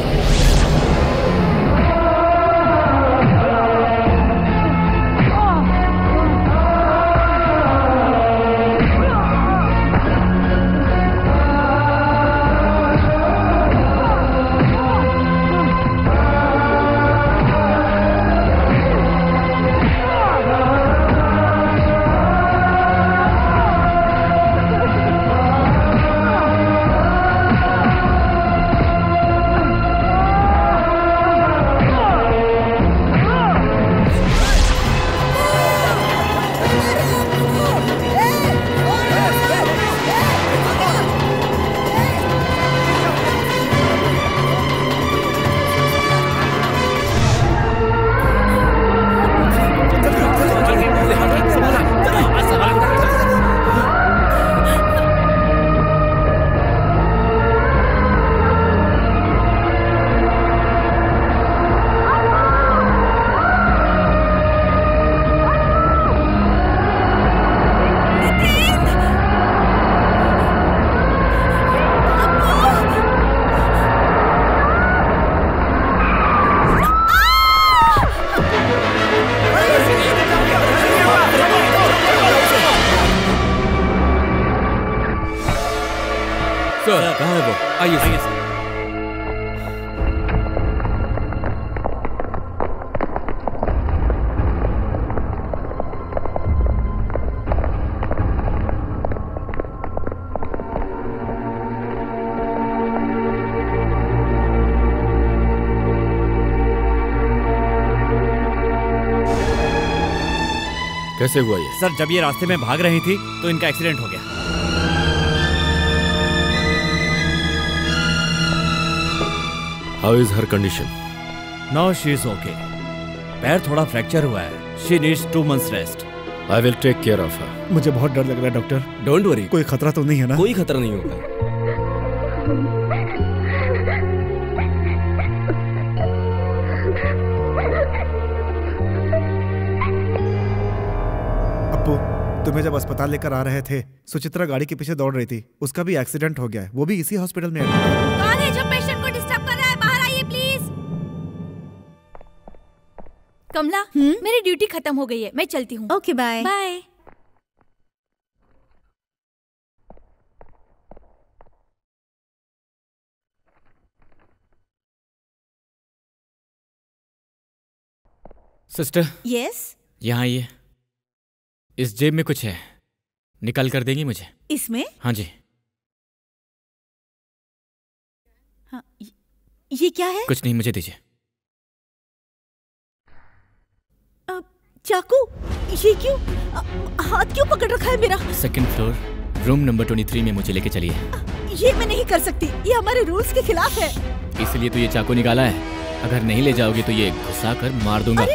सर कहाँ है वो? आइए। कैसे हुआ ये? सर जब ये रास्ते में भाग रही थी तो इनका एक्सीडेंट हो गया। How is her condition? Now she is okay. पैर थोड़ा फ्रैक्चर हुआ है। She needs 2 months rest. I will take care of her. मुझे बहुत डर लग रहा है डॉक्टर। डोंट वरी, कोई खतरा तो नहीं है ना? कोई खतरा नहीं होगा। अप्पू, तुम्हें जब अस्पताल लेकर आ रहे थे, सुचित्रा गाड़ी के पीछे दौड़ रही थी। उसका भी एक्सीडेंट हो गया है, वो भी इसी हॉस्पिटल में एडमिट है। कौन है जो पेशेंट को डिस्टर्ब कर रहा है? बाहर आइए प्लीज। कमला, मेरी ड्यूटी खत्म हो गई है, मैं चलती हूँ। Okay bye. Bye. Sister, yes. यहाँ आइए। इस जेब में कुछ है, निकाल कर देंगी मुझे? इसमें? हाँ जी। हाँ, ये क्या है? कुछ नहीं, मुझे दीजिए। चाकू? ये क्यों? हाथ क्यों पकड़ रखा है मेरा? 2nd फ्लोर, रूम नंबर 23 में मुझे लेके चलिए। ये मैं नहीं कर सकती, ये हमारे रूल्स के खिलाफ है। इसलिए तो ये चाकू निकाला है। अगर नहीं ले जाओगे तो ये घुसा कर मार दूंगा।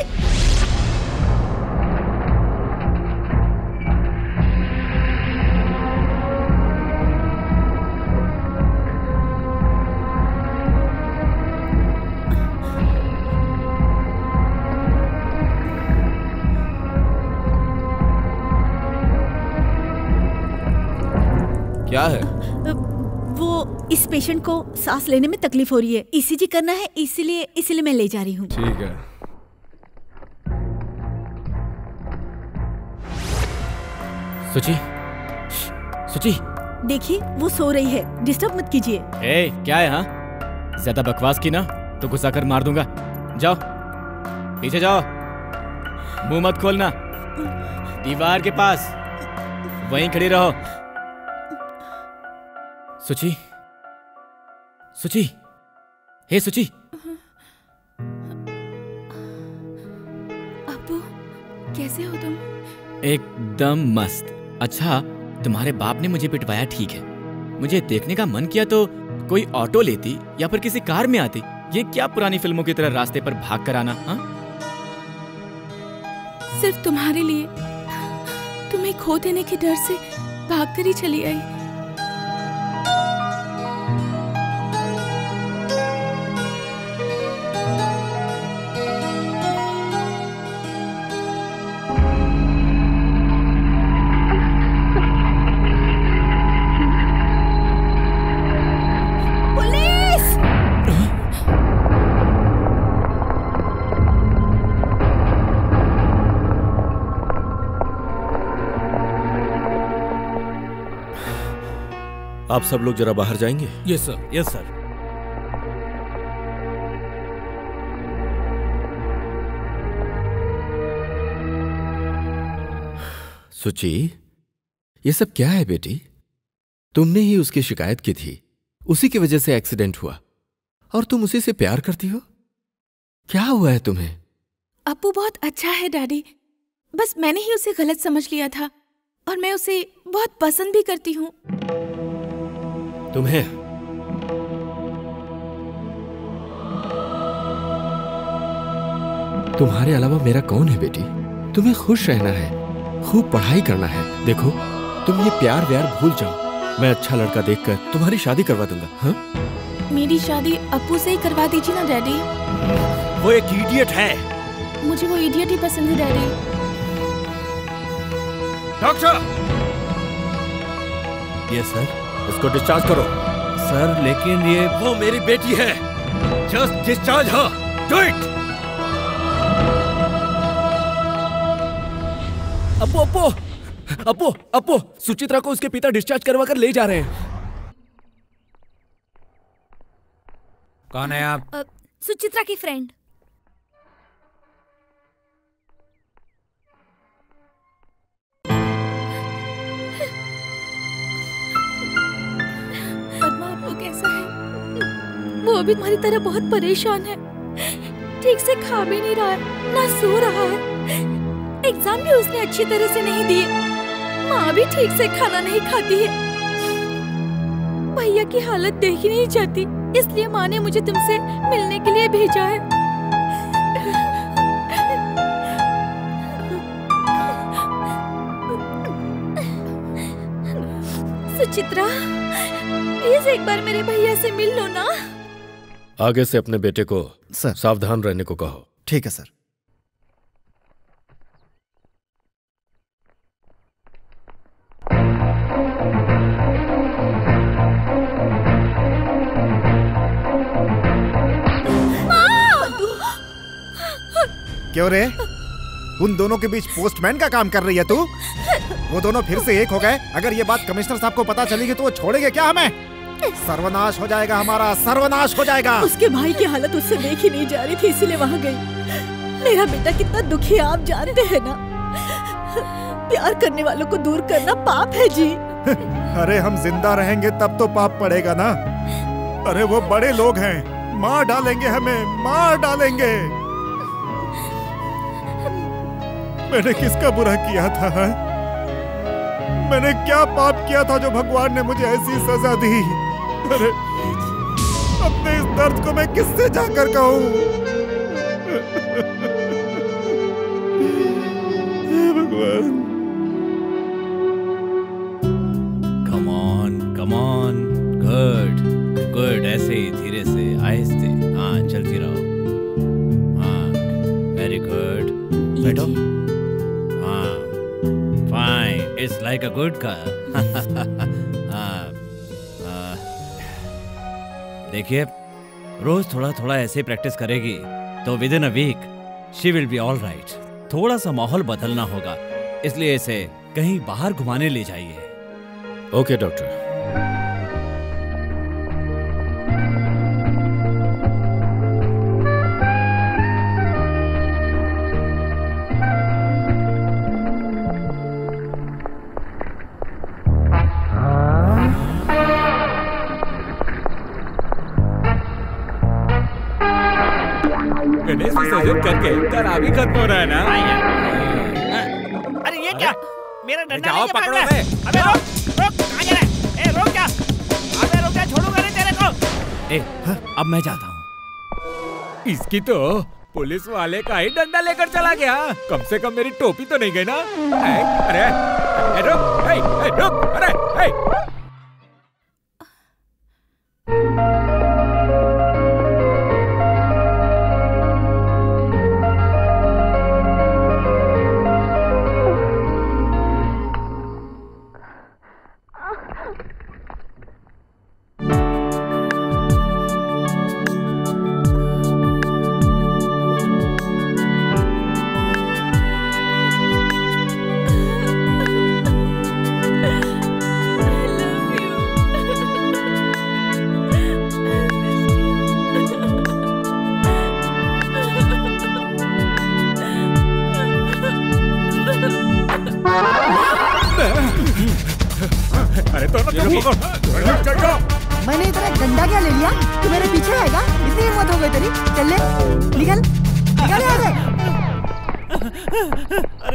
क्या है? वो इस पेशेंट को सांस लेने में तकलीफ हो रही है, ईसीजी करना है, इसीलिए मैं ले जा रही हूँ। ठीक है। सुची, सुची। देखिए वो सो रही है, डिस्टर्ब मत कीजिए। ए, क्या है? हाँ, ज्यादा बकवास की ना तो घुसा कर मार दूंगा। जाओ पीछे जाओ, मुंह मत खोलना, दीवार के पास वहीं खड़ी रहो। सुची, सुची, हे सुची। अब्बू, कैसे हो तुम? एकदम मस्त। अच्छा, तुम्हारे बाप ने मुझे पिटवाया, ठीक है। मुझे देखने का मन किया तो कोई ऑटो लेती या फिर किसी कार में आती। ये क्या पुरानी फिल्मों की तरह रास्ते पर भाग कर आना? हाँ, सिर्फ तुम्हारे लिए, तुम्हें खो देने के डर से भाग कर ही चली आई। आप सब लोग जरा बाहर जाएंगे? Yes sir, yes sir. सुची, ये सब क्या है बेटी? तुमने ही उसकी शिकायत की थी, उसी की वजह से एक्सीडेंट हुआ, और तुम उसी से प्यार करती हो? क्या हुआ है तुम्हें? अप्पू बहुत अच्छा है डैडी, बस मैंने ही उसे गलत समझ लिया था, और मैं उसे बहुत पसंद भी करती हूँ। तुम्हें तुम्हारे अलावा मेरा कौन है बेटी? तुम्हें खुश रहना है, खूब पढ़ाई करना है। देखो, तुम ये प्यार व्यार भूल जाओ। मैं अच्छा लड़का देखकर तुम्हारी शादी करवा दूंगा। हाँ, मेरी शादी अप्पू से ही करवा दीजिए ना डैडी। वो एक इडियट है। मुझे वो इडियट ही पसंद है डैडी। डॉक्टर! Yes sir. इसको डिस्चार्ज करो। सर लेकिन ये वो मेरी बेटी है, just discharge her, do it. Appu, Appu, Appu, Appu, Suchitra को उसके पिता डिस्चार्ज करवा कर ले जा रहे हैं। कौन है आप? सुचित्रा की फ्रेंड। पद्मा, अप्पू कैसा है? वो अभी तुम्हारी तरह बहुत परेशान है, ठीक से खा भी नहीं रहा है, ना सो रहा है, एग्जाम भी उसने अच्छी तरह से नहीं दिए। माँ भी ठीक से खाना नहीं खाती है। भैया की हालत देखी नहीं जाती, इसलिए माँ ने मुझे तुमसे मिलने के लिए भेजा है। सुचित्रा, प्लीज एक बार मेरे भैया से मिल लो ना। आगे से अपने बेटे को सर सावधान रहने को कहो। ठीक है सर। क्यों रे? उन दोनों के बीच पोस्टमैन का काम कर रही है तू? वो दोनों फिर से एक हो गए। अगर ये बात कमिश्नर साहब को पता चलेगी तो वो छोड़ेंगे क्या हमें? सर्वनाश हो जाएगा हमारा, सर्वनाश हो जाएगा। उसके भाई की हालत उससे देखी नहीं जा रही थी, इसलिए वहाँ गई। मेरा बेटा कितना दुखी है आप जानते हैं ना। प्यार करने वालों को दूर करना पाप है जी। अरे हम जिंदा रहेंगे तब तो पाप पड़ेगा ना। अरे वो बड़े लोग हैं, मार डालेंगे हमें, मार डालेंगे। मैंने किसका बुरा किया था? मैंने क्या पाप किया था जो भगवान ने मुझे ऐसी सजा दी? अरे अपने इस दर्द को मैं किससे जाकर कहूँ? भगवान। कम ऑन, गुड गुड, ऐसे ही धीरे से आहिस्ते, हाँ चलती रहो, हाँ वेरी गुड। बैठो, हाँ fine, it's like a good girl. देखिए, रोज थोड़ा थोड़ा ऐसे प्रैक्टिस करेगी तो within a week she will be all right. थोड़ा सा माहौल बदलना होगा, इसलिए इसे कहीं बाहर घुमाने ले जाइए। Okay doctor. गणेश विसर्जन करके खराब ही खत्म हो रहा है ना। अरे ये क्या? मेरा डंडा जाओ लेके भाग पकड़ो रहा है। बे। अबे रोक रोक, कहाँ जा रहा है? ए रोक जा, अबे रोक जा, छोड़ूंगा नहीं तेरे को। ए अब मैं जाता हूँ। इसकी तो पुलिस वाले का ही डंडा लेकर चला गया। कम से कम मेरी टोपी तो नहीं गई ना। अरे रुक, रुक, अरे मैंने इतना गंदा क्या ले लिया? तू मेरे पीछे आएगा? इतनी हिम्मत हो गई तेरी? चल ले, निकल निकल यहाँ से।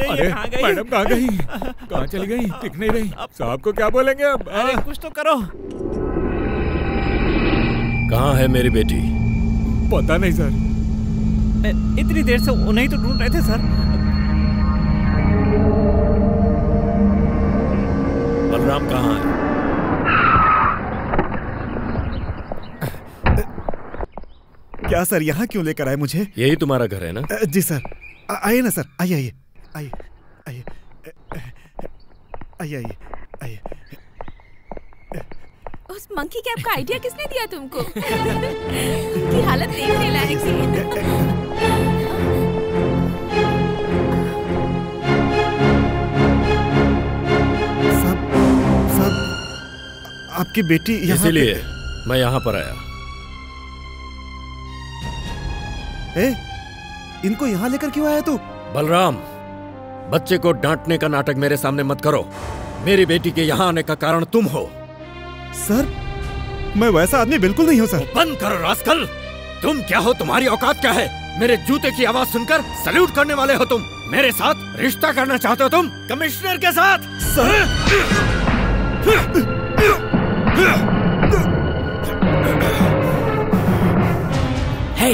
अरे मैडम कहाँ गई? कहाँ चली गई? दिख नहीं रही। साहब को क्या बोलेंगे अब? अरे कुछ तो करो। कहाँ है मेरी बेटी? पता नहीं सर। इतनी देर से उन्हें तो ढूंढ रहे थे सर। बलराम कहाँ है? क्या सर, यहाँ क्यों लेकर आए मुझे? यही तुम्हारा घर है ना? जी सर। आइए ना सर, आइए आइए आइए आइए आइए आइए आइए। उस मंकी कैप का आइडिया किसने दिया तुमको? की हालत देखने लायक थी। सब आपकी बेटी यहाँ? इसीलिए मैं यहाँ पर आया। इनको यहाँ लेकर क्यों आया तू? बलराम, बच्चे को डांटने का नाटक मेरे सामने मत करो। मेरी बेटी के यहाँ आने का कारण तुम हो। सर, मैं वैसा आदमी बिल्कुल नहीं हूँ सर। बंद करो रास्कल। तुम क्या हो? तुम्हारी औकात क्या है? मेरे जूते की आवाज सुनकर सैल्यूट करने वाले हो तुम? मेरे साथ रिश्ता करना चाहते हो तुम कमिश्नर के साथ? हे,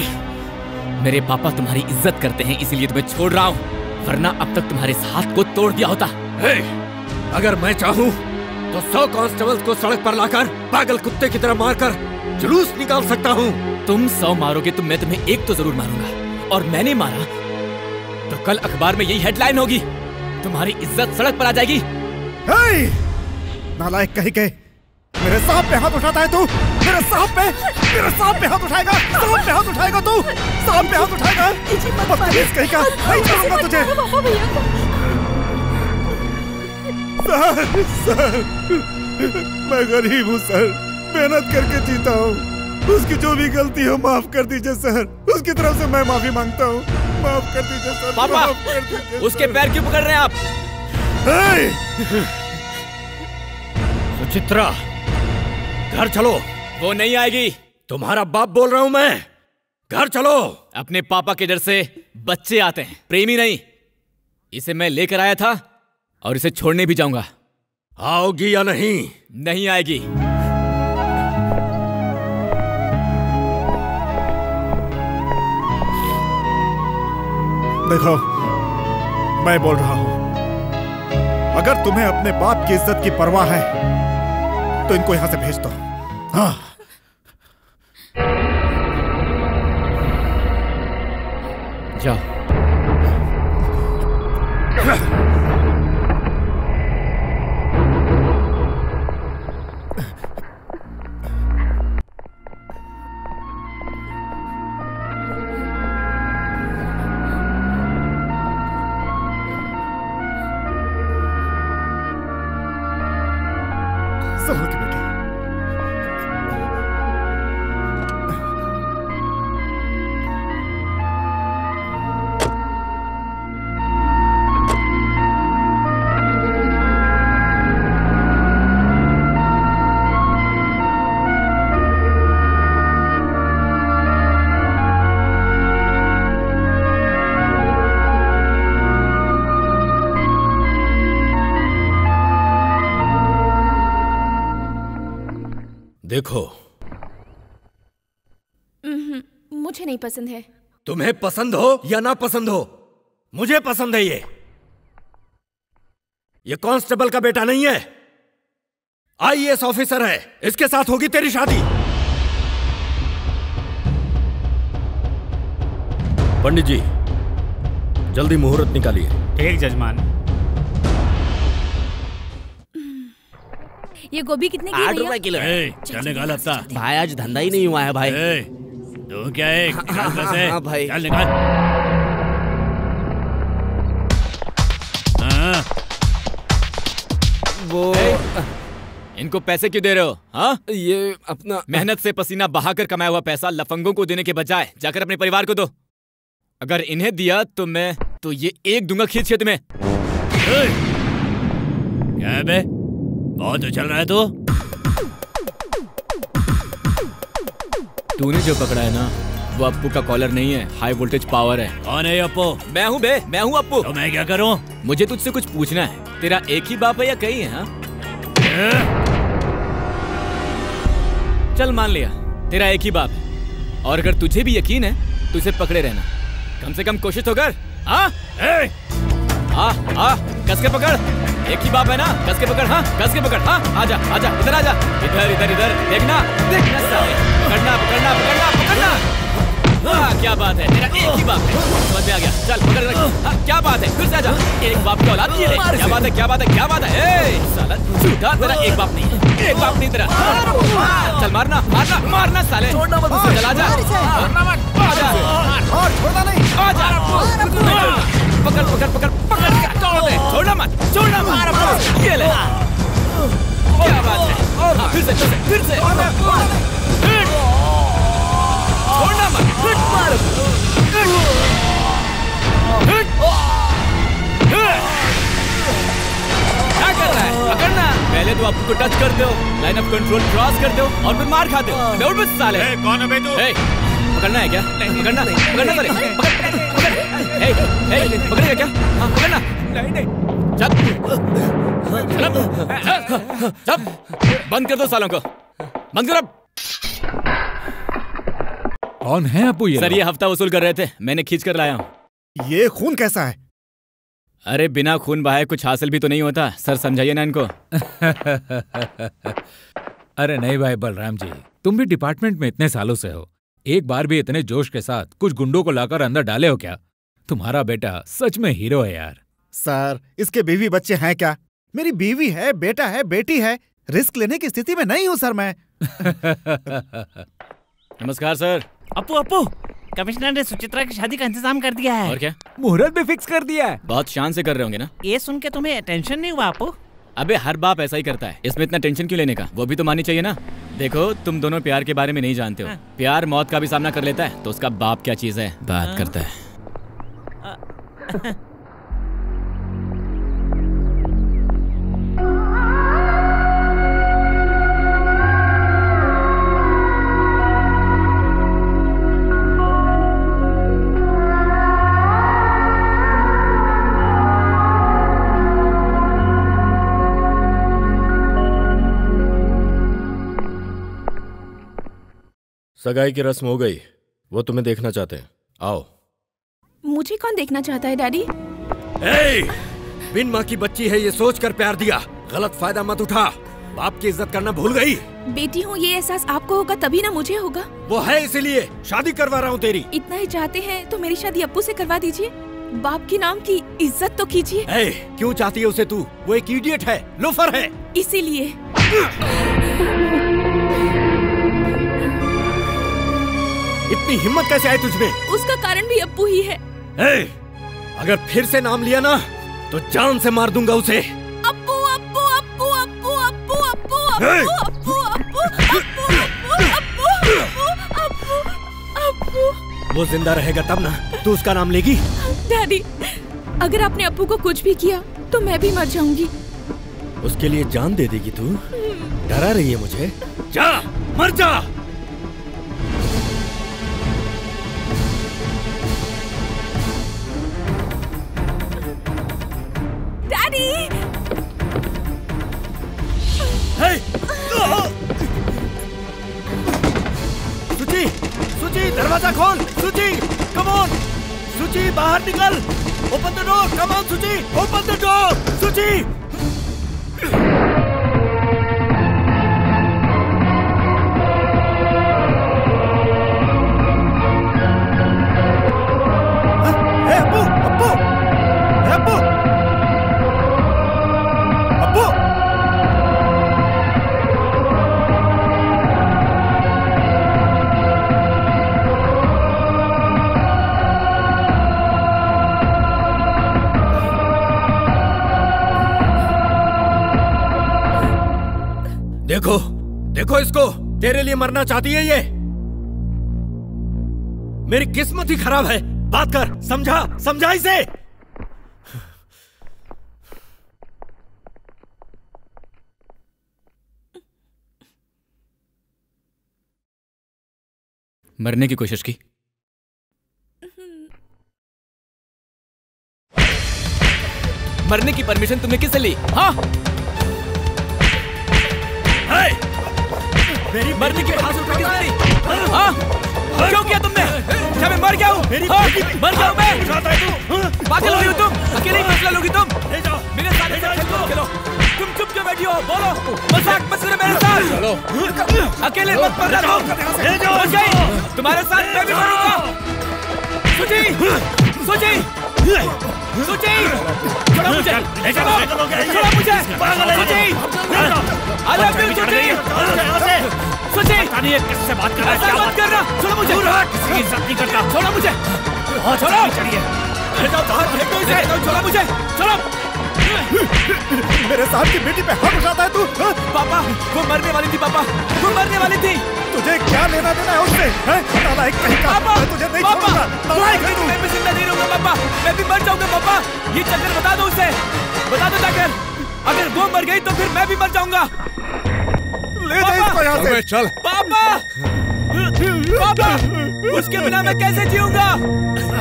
मेरे पापा तुम्हारी इज्जत करते हैं इसीलिए तुम्हें छोड़ रहा हूँ, वरना अब तक तुम्हारे हाथ को तोड़ दिया होता। हे, अगर मैं चाहूँ तो 100 कांस्टेबल्स को सड़क पर लाकर पागल कुत्ते की तरह मारकर जुलूस निकाल सकता हूँ। तुम 100 मारोगे तो मैं तुम्हें एक तो जरूर मारूंगा, और मैंने मारा तो कल अखबार में यही हेडलाइन होगी, तुम्हारी इज्जत सड़क पर आ जाएगी। हे! नालायक कहीं के मेरे सांप पे हाथ उठाता है तू? मेरे सांप पे हाथ उठाएगा? सांप पे हाथ उठाएगा तू? सांप पे हाथ उठाएगा? बदतमीज कहीं का, नहीं छोड़ूंगा तुझे। सर, मैं गरीब हूँ सर, मेहनत करके जीता हूँ। उसकी जो भी गलती हो माफ कर दीजिए सर, उसकी तरफ से मैं माफी मांगता हूँ। माफ कर दीजिए सर। पापा, उसके पैर क्यों पकड़ रहे हैं आप? सुचित्रा, घर चलो। वो नहीं आएगी। तुम्हारा बाप बोल रहा हूं मैं, घर चलो। अपने पापा के डर से बच्चे आते हैं, प्रेमी नहीं। इसे मैं लेकर आया था और इसे छोड़ने भी जाऊंगा। आओगी या नहीं? नहीं आएगी। देखो, मैं बोल रहा हूं, अगर तुम्हें अपने बाप की इज्जत की परवाह है तो इनको यहां से भेज दो। हाँ। जाओ। संभल के बेटे। देखो, मुझे नहीं पसंद है। तुम्हें पसंद हो या ना पसंद हो, मुझे पसंद है। ये कांस्टेबल का बेटा नहीं है, आईएएस ऑफिसर है। इसके साथ होगी तेरी शादी। पंडित जी, जल्दी मुहूर्त निकालिए। ठीक जजमान। ये गोभी कितने की है 8 रुपए किलो। चल निकाल अपना। भाई आज धंधा ही नहीं हुआ है भाई। तो क्या है? हाँ भाई। चल निकाल। वो इनको पैसे क्यों दे रहे हो? हाँ, ये अपना मेहनत से पसीना बहाकर कमाया हुआ पैसा लफंगों को देने के बजाय जाकर अपने परिवार को दो। अगर इन्हें दिया तो मैं तो ये एक दूंगा खींच के तुम्हें। क्या है बे? बहुत उछल रहा है तू। तूने जो पकड़ा है ना, वो अप्पू का कॉलर नहीं है, हाई वोल्टेज पावर है। कौन है अप्पू? मैं हूँ बे, मैं हूँ अप्पू। तो मैं क्या करूँ? मुझे तुझसे कुछ पूछना है। तेरा एक ही बाप है या कई है? हाँ, चल मान लिया तेरा एक ही बाप है, और अगर तुझे भी यकीन है तो इसे पकड़े रहना। कम से कम कोशिश तो कर। हाँ, कस के पकड़। एक ही बाप है ना, कस के पकड़। हाँ, कस के पकड़। हाँ, आजा आजा, इधर आजा। इधर इधर इधर, देखना देखना साले। पकड़ना पकड़ना पकड़ना पकड़ना। हाँ, क्या बात है, तेरा एक ही बाप है। समझ में आ गया। चल पकड़ रख। हाँ, क्या बात है, फिर से आजा। एक बाप की औलाद नहीं है। क्या बात है, क्या बात है, क्या बात है? ए साला झूठा, तेरा एक बाप नहीं है, एक बाप नहीं तेरा। चल मारना मारना मारना साले। छोड़ना मत उसे। चल आजा, मारना मत। आजा और छोड़ना नहीं। आजा, पकड़ पकड़ पकड़ पकड़ के तोड़ दे। छोड़ना मत, छोड़ना मत। ये ले। क्या बात है? हाँ, फिर से फिर से। छोड़ना मत। मार। क्या कर रहा है? पकड़ना। पहले तो आपको टच करते हो, लाइन ऑफ कंट्रोल क्रॉस करते हो और फिर मार खाते हो। दौड़ बस साले। कौन है बे तू? पकड़ना है क्या? पकड़ना पकड़ेगा क्या? हाँ पकड़ना। चल बंद कर दो सालों को, बंद करो। कौन है अपू ये? सर ये हफ्ता वसूल कर रहे थे, मैंने खींच कर लाया हूँ। ये खून कैसा है? अरे बिना खून बहाए कुछ हासिल भी तो नहीं होता। सर समझाइए ना इनको। अरे नहीं भाई बलराम जी, तुम भी डिपार्टमेंट में इतने सालों से हो, एक बार भी इतने जोश के साथ कुछ गुंडों को लाकर अंदर डाले हो क्या? तुम्हारा बेटा सच में हीरो है यार। सर इसके बीवी बच्चे हैं क्या? मेरी बीवी है, बेटा है, बेटी है। रिस्क लेने की स्थिति में नहीं हूँ सर मैं। नमस्कार सर। अपू कमिश्नर ने सुचित्रा की शादी का इंतजाम कर दिया है। और क्या? मुहूर्त भी फिक्स कर दिया है। बहुत शान से कर रहे होंगे ना? ये सुन के तुम्हें टेंशन नहीं हुआ अपू? अबे हर बाप ऐसा ही करता है, इसमें इतना टेंशन क्यों लेने का? वो भी तो माननी चाहिए ना। देखो तुम दोनों प्यार के बारे में नहीं जानते हो। प्यार मौत का भी सामना कर लेता है तो उसका बाप क्या चीज है? बात करता है। सगाई की रस्म हो गई, वो तुम्हें देखना चाहते हैं, आओ। मुझे कौन देखना चाहता है डैडी? बिन माँ की बच्ची है ये सोचकर प्यार दिया, गलत फायदा मत उठा। बाप की इज्जत करना भूल गई। बेटी हूँ ये एहसास आपको होगा तभी ना मुझे होगा। वो है इसीलिए शादी करवा रहा हूँ तेरी। इतना ही चाहते हैं तो मेरी शादी अप्पू से करवा दीजिए। बाप के नाम की इज्जत तो कीजिए। क्यों चाहती है उसे तू? वो एक इडियट है, लोफर है। इसीलिए इतनी हिम्मत कैसे आई तुझमें? उसका कारण भी अप्पू ही है। अगर फिर से नाम लिया ना तो जान से मार दूंगा उसे। अप्पू अप्पू अप्पू अप्पू अप्पू अप्पू अप्पू अप्पू अप्पू अप्पू। वो जिंदा रहेगा तब ना तू उसका नाम लेगी। डैडी अगर आपने अप्पू को कुछ भी किया तो मैं भी मर जाऊंगी। उसके लिए जान दे देगी तू? डरा रही है मुझे? जा मर जा। सुची, सुची दरवाजा खोल। सुची कम ऑन। सुची बाहर निकल। Open the door. Come on सुची, ओपन द डोर। सुची देखो देखो इसको, तेरे लिए मरना चाहती है ये। मेरी किस्मत ही खराब है। बात कर, समझा समझा इसे। मरने की कोशिश की? मरने की परमिशन तुमने किससे ली? हाँ मेरी मरने की हासिल किसने ली? हाँ क्यों किया तुमने? क्या मैं मर गया हूँ? मर गया हूँ मैं? पागल हो गई हो तुम? अकेले ही फैसला लोगी तुम? मेरे साथ खेलो। तुम चुप क्यों बैठी हो? बोलो, मजाक मत करो मेरे साथ। अकेले मत मरना तुम। तुम्हारे साथ मैं भी मरूंगा। सुची, सुची, सुची, छोड़ो मुझे, छोड़ो मुझे, सुची, I love you, सुची, सुची, नहीं किससे बात कर रहा है? क्या बात कर रहा? छोड़ो मुझे, किसी की इज्जत नहीं करता। छोड़ो मुझे, छोड़ो, छोड़ो मुझे, छोड़ो। मेरे साथ की बेटी पे हाथ उठाता है तू? पापा वो मरने वाली थी। पापा वो मरने वाली थी। तुझे क्या लेना देना है उससे? नालायक कहीं का। मैं तुझे नहीं छोड़ूंगा। नालायक है तू। मैं भी जिंदा नहीं रहूंगा पापा, मैं भी मर जाऊंगा पापा। ये चक्कर बता दो उसे, बता दो जाकर। अगर वो मर गई तो फिर मैं भी मर जाऊंगा। ले जा इसको यहाँ से। चल पापा। पापा, उसके बिना मैं कैसे जीऊंगा?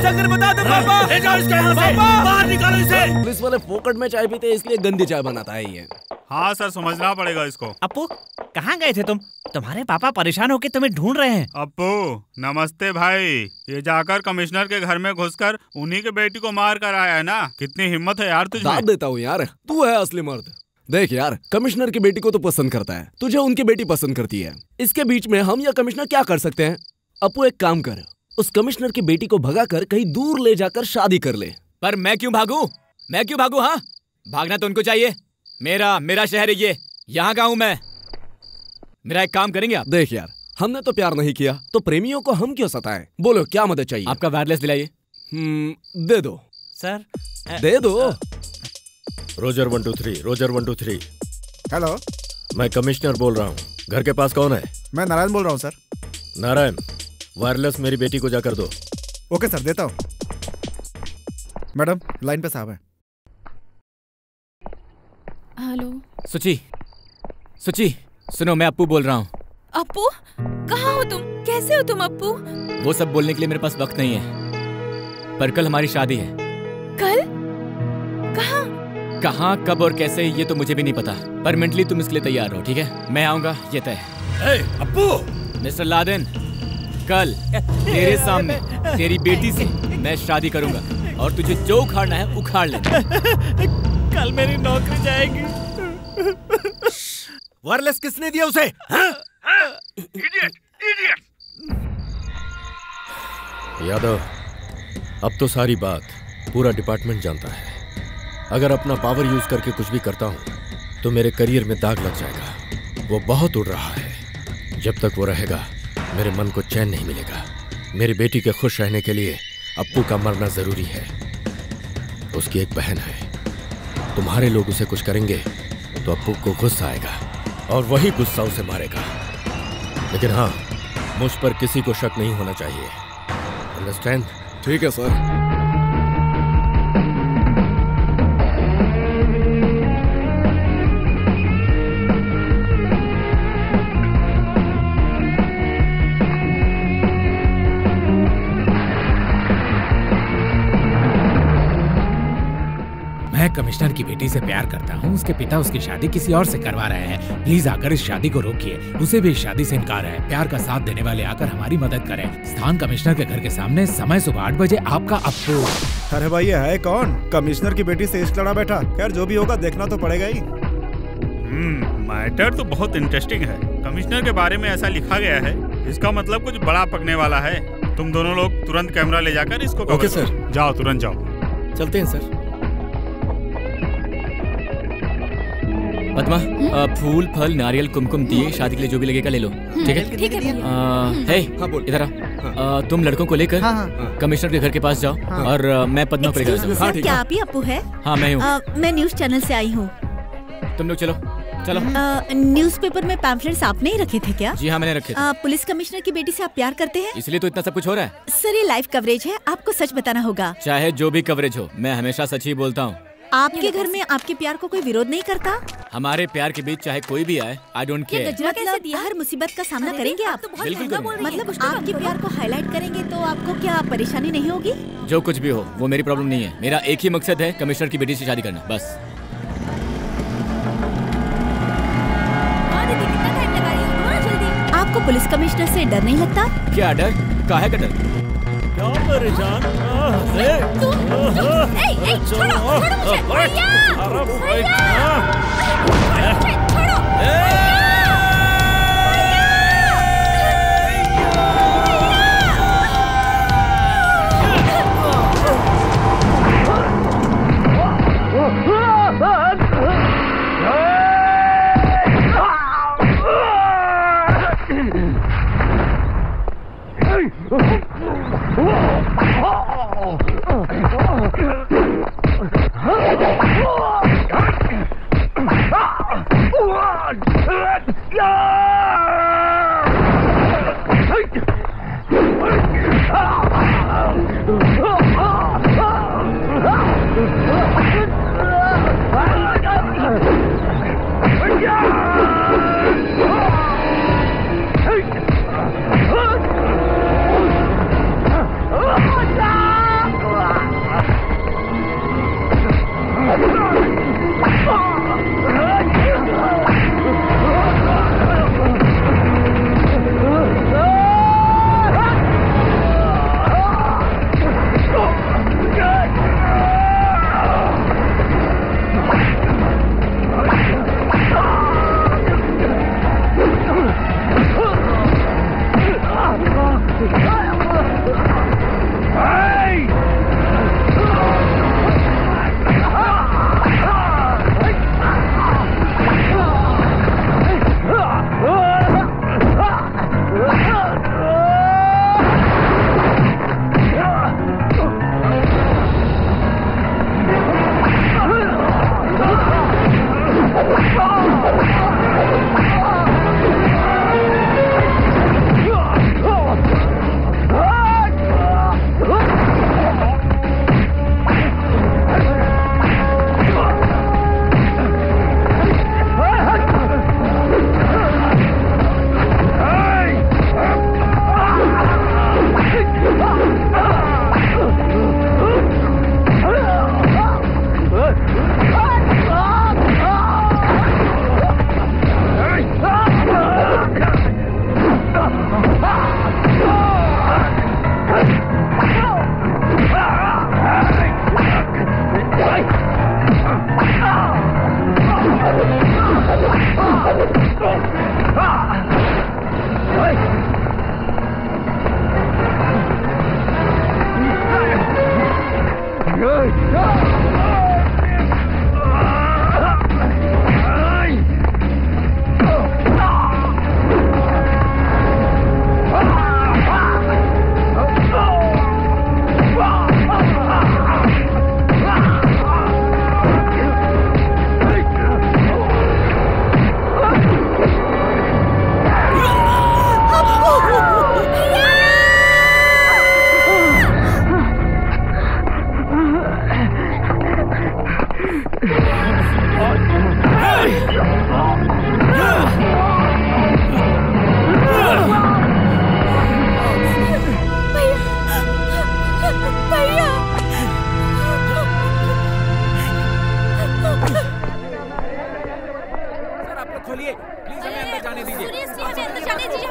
चक्कर बता दो पापा। ले जाओ इसको यहाँ से, पापा! बाहर निकालो इसे। पुलिस वाले फोकट में चाय पीते हैं, इसलिए गंदी चाय बनाता है ये। हाँ सर, समझना पड़ेगा इसको। अप्पू, कहाँ गए थे तुम? तुम्हारे पापा परेशान होके तुम्हें ढूंढ रहे हैं। अप्पू, नमस्ते भाई। ये जाकर कमिश्नर के घर में घुसकर उन्हीं की बेटी को मार कर आया है ना? कितनी हिम्मत है यार तुझमें। दाद देता हूँ यार, तू है असली मर्द। देख यार, कमिश्नर की बेटी को तो पसंद करता है, तुझे उनकी बेटी पसंद करती है। इसके बीच में हम या कमिश्नर क्या कर सकते हैं? अप्पू एक काम कर, उस कमिश्नर की बेटी को भगाकर कहीं दूर ले जाकर शादी कर ले। पर मैं क्यों भागूं? मैं क्यों भागूं? हाँ, भागना तो उनको चाहिए। मेरा शहर है ये, यहाँ का हूँ मैं। मेरा एक काम करेंगे आप? देख यार, हमने तो प्यार नहीं किया तो प्रेमियों को हम क्यों सताएं? बोलो क्या मदद चाहिए? आपका वायरलेस दिलाइए। दे दो सर। दे दो। Roger 123, Roger 123। हेलो, मैं कमिश्नर बोल रहा हूँ। घर के पास कौन है? मैं नारायण बोल रहा हूँ सर। नारायण, वायरलेस मेरी बेटी को जाकर दो। ओके सर, देता हूँ। मैडम लाइन पे साहब है। हेलो सुची, सुनो, मैं अप्पू बोल रहा हूँ। अप्पू, कहाँ हो तुम? कैसे हो तुम अप्पू? वो सब बोलने के लिए मेरे पास वक्त नहीं है, पर कल हमारी शादी है। कल? कहाँ, कब और कैसे ये तो मुझे भी नहीं पता, पर मेंटली तुम इसके लिए तैयार हो, ठीक है? मैं आऊंगा, ये तय है। अप्पू! मिस्टर लादेन, कल तेरे सामने तेरी बेटी से मैं शादी करूंगा और तुझे जो उखाड़ना है उखाड़ ले। कल मेरी नौकरी जाएगी। वायरलेस किसने दिया उसे? इडियट! यादव, अब तो सारी बात पूरा डिपार्टमेंट जानता है। अगर अपना पावर यूज करके कुछ भी करता हूँ तो मेरे करियर में दाग लग जाएगा। वो बहुत उड़ रहा है। जब तक वो रहेगा मेरे मन को चैन नहीं मिलेगा। मेरी बेटी के खुश रहने के लिए अप्पू का मरना जरूरी है। उसकी एक बहन है। तुम्हारे लोग उसे कुछ करेंगे तो अप्पू को गुस्सा आएगा और वही गुस्सा उसे मारेगा। लेकिन हाँ, मुझ पर किसी को शक नहीं होना चाहिए। अंडरस्टैंड? ठीक है सर। मैं कमिश्नर की बेटी से प्यार करता हूँ। उसके पिता उसकी शादी किसी और से करवा रहे हैं। प्लीज आकर इस शादी को रोकिए। उसे भी इस शादी से इनकार है। प्यार का साथ देने वाले आकर हमारी मदद करें। स्थान कमिश्नर के घर के सामने, समय सुबह 8 बजे। आपका अप्पू। अरे भाई, ये है कौन? कमिश्नर की बेटी से इश्क लड़ा बैठा। खैर जो भी होगा देखना तो पड़ेगा ही। मैटर तो बहुत इंटरेस्टिंग है। कमिश्नर के बारे में ऐसा लिखा गया है, इसका मतलब कुछ बड़ा पकने वाला है। तुम दोनों लोग तुरंत कैमरा ले जाकर इसको ओके सर। जाओ, तुरंत जाओ। चलते हैं सर। पद्मा, फूल, फल, नारियल, कुमकुम दिए, शादी के लिए जो भी लगेगा ले लो, ठीक है? ठीक है। इधर आ। तुम लड़कों को लेकर कमिश्नर के घर के पास जाओ और मैं पद्मा को लेकर जाऊँ। क्या आप ही अप्पू है? हाँ, मैं हूँ। मैं न्यूज चैनल से आई हूँ। तुम लोग चलो। न्यूज़पेपर में पैम्फलेट्स आपने ही रखे थे क्या? जी हाँ, मैंने रखे थे। पुलिस कमिश्नर की बेटी से आप प्यार करते हैं? इसलिए तो इतना सब कुछ हो रहा है। सर, ये लाइव कवरेज है, आपको सच बताना होगा। चाहे जो भी कवरेज हो, मैं हमेशा सच ही बोलता हूँ। आपके घर में आपके प्यार को कोई विरोध नहीं करता? हमारे प्यार के बीच चाहे कोई भी आए, आई डोंट केयर। मतलब हर मुसीबत का सामना करेंगे आप? बिल्कुल करूंगा। मतलब आपके प्यार को हाईलाइट करेंगे तो आपको क्या परेशानी नहीं होगी? जो कुछ भी हो वो मेरी प्रॉब्लम नहीं है। मेरा एक ही मकसद है, कमिश्नर की बेटी से शादी करना, बस। आपको पुलिस कमिश्नर से डर नहीं लगता? क्या डर? काहे का डर? क्या परेशान?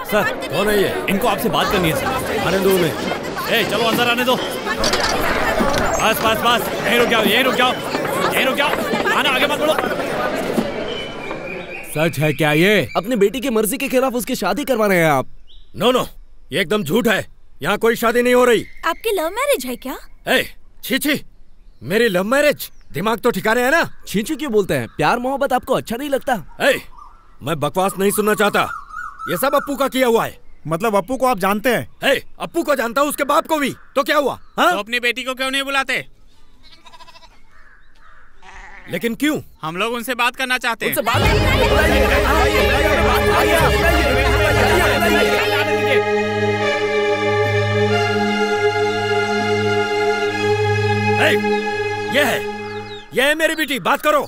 सर कौन है ये? इनको आपसे बात करनी है सर। आने दो उन्हें। ए चलो अंदर आने दो। बस बस बस यहीं रुक जाओ, यहीं रुक जाओ, यहीं रुक जाओ, आना आगे मत बढ़ो। सच है क्या ये? अपनी बेटी की मर्जी के खिलाफ उसकी शादी करवा रहे हैं आप? नो नो, ये एकदम झूठ है। यहाँ कोई शादी नहीं हो रही। आपकी लव मैरिज है क्या? छी छी, मेरी लव मैरिज? दिमाग तो ठिकाने है ना? छी क्यों बोलते हैं? प्यार मोहब्बत आपको अच्छा नहीं लगता? मैं बकवास नहीं सुनना चाहता। ये सब अप्पू का किया हुआ है। मतलब अप्पू को आप जानते हैं? अप्पू को जानता हूँ, उसके बाप को भी। तो क्या हुआ? तो अपनी बेटी को क्यों नहीं बुलाते? लेकिन क्यों? हम लोग उनसे बात करना चाहते हैं। ये है मेरी बेटी, बात करो।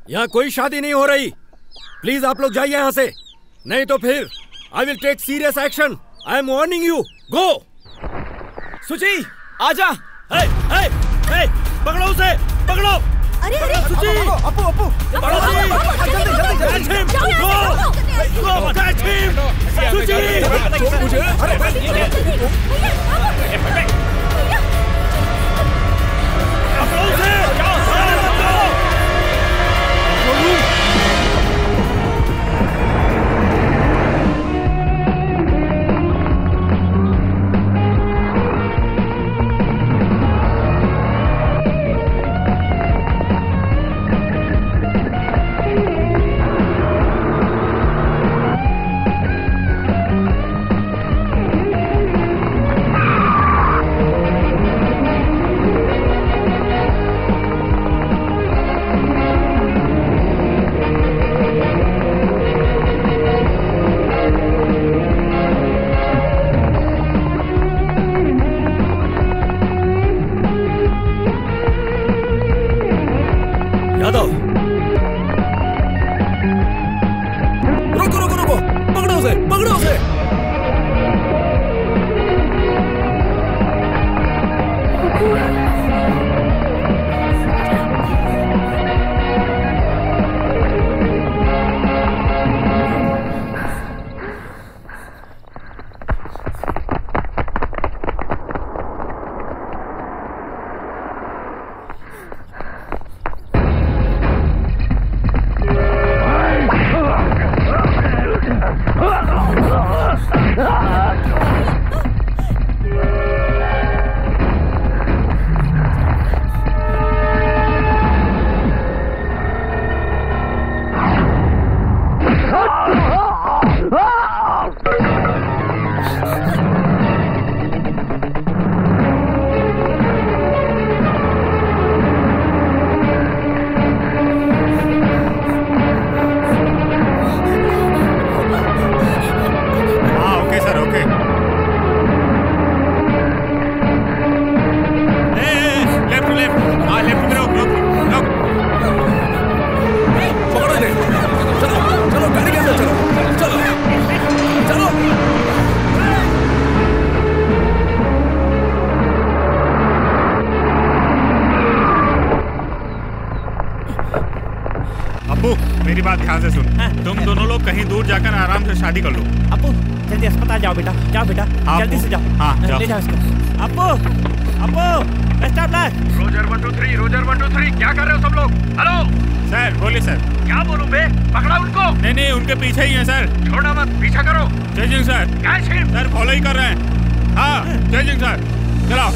यहाँ कोई शादी नहीं हो रही। प्लीज आप लोग जाइए यहाँ से, नहीं तो फिर I will take serious action. I am warning you. Go. Suchi आजा। पकड़ो उसे, पकड़ो। अरे अरे सुची, अप्पू अप्पू पकड़ो मेरी बात ध्यान से सुन। तुम दोनों लोग कहीं दूर जाकर आराम से शादी कर लो। अप्पू जल्दी अस्पताल जाओ बेटा, जाओ बेटा जल्दी से जाओ। हाँ जाओ। ले जाओ इसको। Appu Appu stop that. Roger 1 2 3, Roger 1 2 3, क्या कर रहे हो सब लोग? हेलो सर, बोलिए सर। क्या बोलूं बे? पकड़ा उनको। नहीं उनके पीछे ही है सर। छोड़ना मत, पीछा करो। जय सिंह सर। क्या सिंह? सर फॉलो ही कर रहे हैं। हाँ जय सिंह सर। चलो।